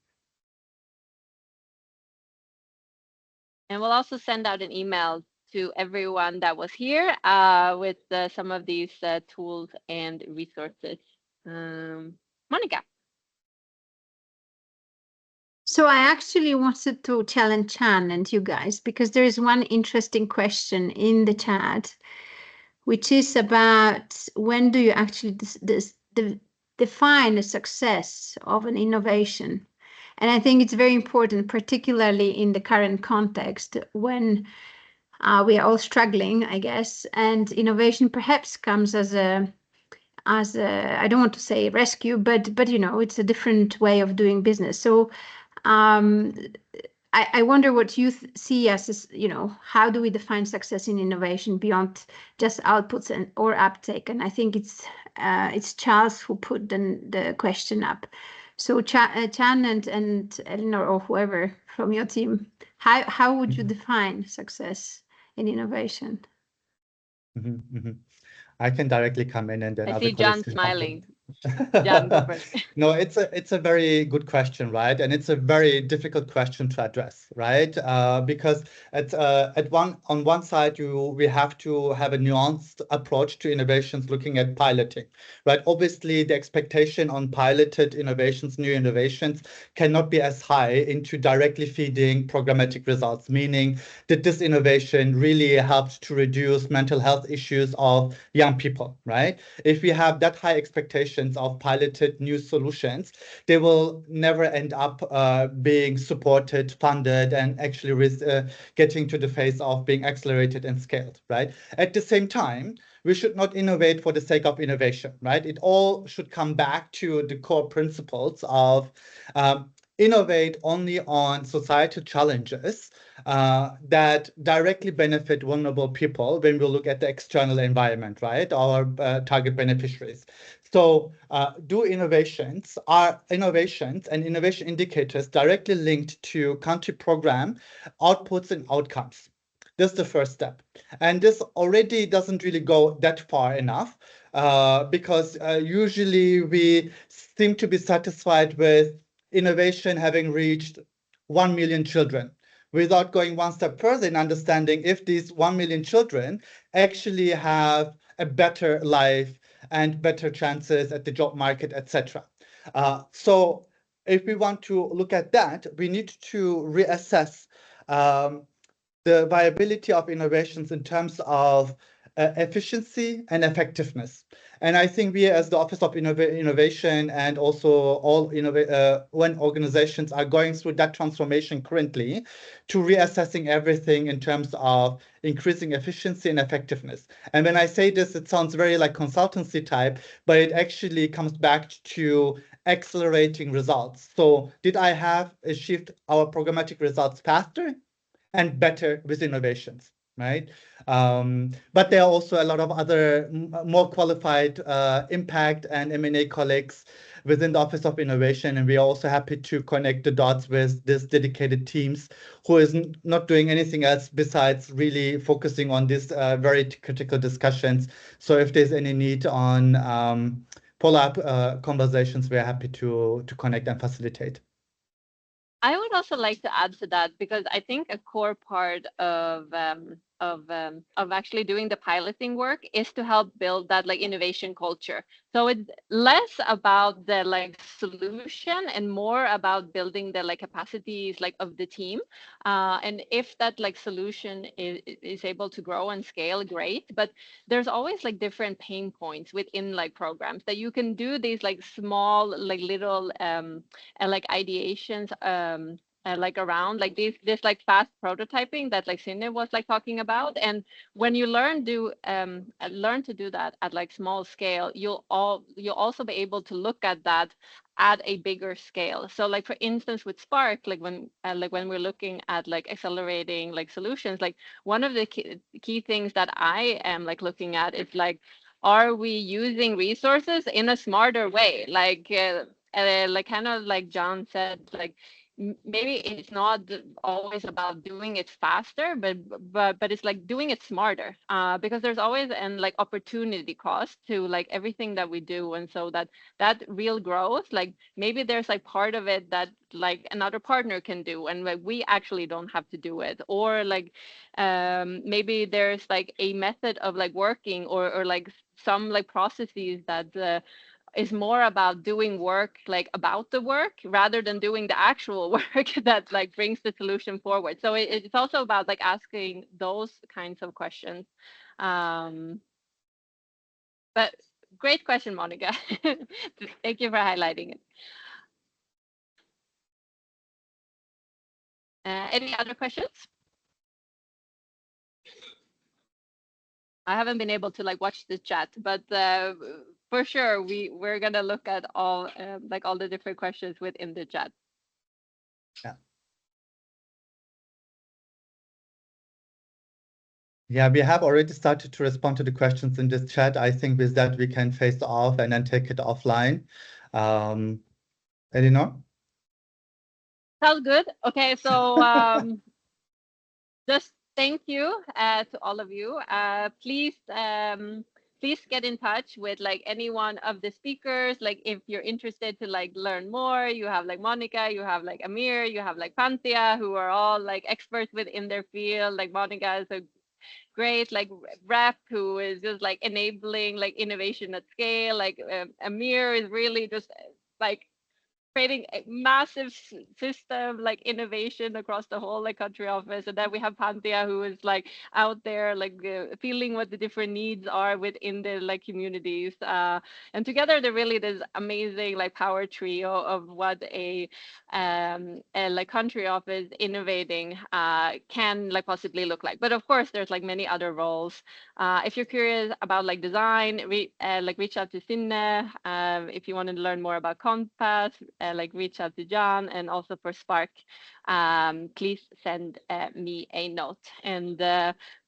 And we'll also send out an email to everyone that was here with some of these tools and resources. Monica. So I actually wanted to challenge Chan and you guys, because there is one interesting question in the chat, which is about when do you actually define the success of an innovation? And I think it's very important, particularly in the current context when we are all struggling, I guess, and innovation perhaps comes as a I don't want to say rescue, but you know, it's a different way of doing business. So I wonder what you see as, you know, how do we define success in innovation beyond just outputs or uptake? And I think it's Charles who put the question up. So Chan and Eleanor or whoever from your team, how would you define success in innovation? I can directly come in and then I other see colleagues John can smiling. compliment. John, go first. No, it's a very good question, right? And it's a very difficult question to address, right? Because on one side we have to have a nuanced approach to innovations, looking at piloting, right? Obviously, the expectation on piloted innovations, new innovations, cannot be as high into directly feeding programmatic results, meaning that this innovation really helped to reduce mental health issues of young people, right? If we have that high expectations of piloted new solutions, they will never end up being supported, funded, and actually getting to the phase of being accelerated and scaled, right? At the same time, we should not innovate for the sake of innovation, right? It all should come back to the core principles of innovate only on societal challenges that directly benefit vulnerable people when we look at the external environment, right? Our target beneficiaries. So are innovations and innovation indicators directly linked to country program outputs and outcomes? This is the first step. And this already doesn't really go that far enough because usually we seem to be satisfied with innovation having reached 1 million children without going one step further in understanding if these 1 million children actually have a better life and better chances at the job market, etc. So if we want to look at that, we need to reassess the viability of innovations in terms of efficiency and effectiveness. And I think we, as the Office of Innovation and also all when organizations are going through that transformation currently, to reassessing everything in terms of increasing efficiency and effectiveness. And when I say this, it sounds very like consultancy type, but it actually comes back to accelerating results. So did I have achieved our programmatic results faster and better with innovations, right? But there are also a lot of other more qualified impact and M&A colleagues within the Office of Innovation, and we are also happy to connect the dots with this dedicated teams who is not doing anything else besides really focusing on these very critical discussions. So if there's any need on follow-up conversations, we're happy to connect and facilitate. I would also like to add to that because I think a core part of actually doing the piloting work is to help build that like innovation culture. So it's less about the like solution and more about building the like capacities like of the team. And if that like solution is able to grow and scale, great. But there's always like different pain points within like programs that you can do these like small like little like ideations like around like this like fast prototyping that like Sinne was like talking about. And when you learn to do that at like small scale, you'll also be able to look at that at a bigger scale. So like for instance with Spark, like when we're looking at like accelerating like solutions, like one of the key things that I am like looking at is like, are we using resources in a smarter way? Like kind of like John said, like maybe it's not always about doing it faster, but it's like doing it smarter, because there's always an like opportunity cost to like everything that we do. And so that real growth, like maybe there's like part of it that like another partner can do, and like we actually don't have to do it. Or like maybe there's like a method of like working, or like some like processes that is more about doing work like about the work rather than doing the actual work that like brings the solution forward. So it's also about like asking those kinds of questions. But great question, Monica. Thank you for highlighting it. Any other questions? I haven't been able to like watch the chat, but for sure we're gonna look at all like all the different questions within the chat. Yeah. Yeah, we have already started to respond to the questions in this chat. I think with that we can phase off and then take it offline. Elinor? Sounds good. Okay, so just thank you to all of you. Please get in touch with like any one of the speakers. Like if you're interested to like learn more, you have like Monica, you have like Amir, you have like Panthea, who are all like experts within their field. Like Monica is a great like rep who is just like enabling like innovation at scale. Like Amir is really just like creating a massive system like innovation across the whole like country office. And then we have Panthea, who is like out there like feeling what the different needs are within the like communities, and together they're really this amazing like power trio of what a like country office innovating can like possibly look like. But of course there's like many other roles. If you're curious about like design, reach out to Sinne. If you want to learn more about Compass, like reach out to John. And also for Spark, please send me a note, and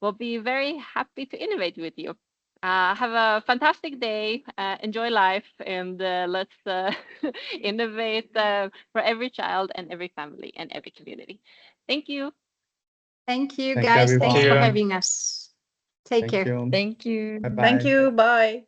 we'll be very happy to innovate with you. Have a fantastic day, enjoy life, and let's innovate for every child and every family and every community. Thank you. Thank you, Thank guys. you, Thanks for everyone. having us. Take care. Thank you. Bye-bye. Thank you. Bye.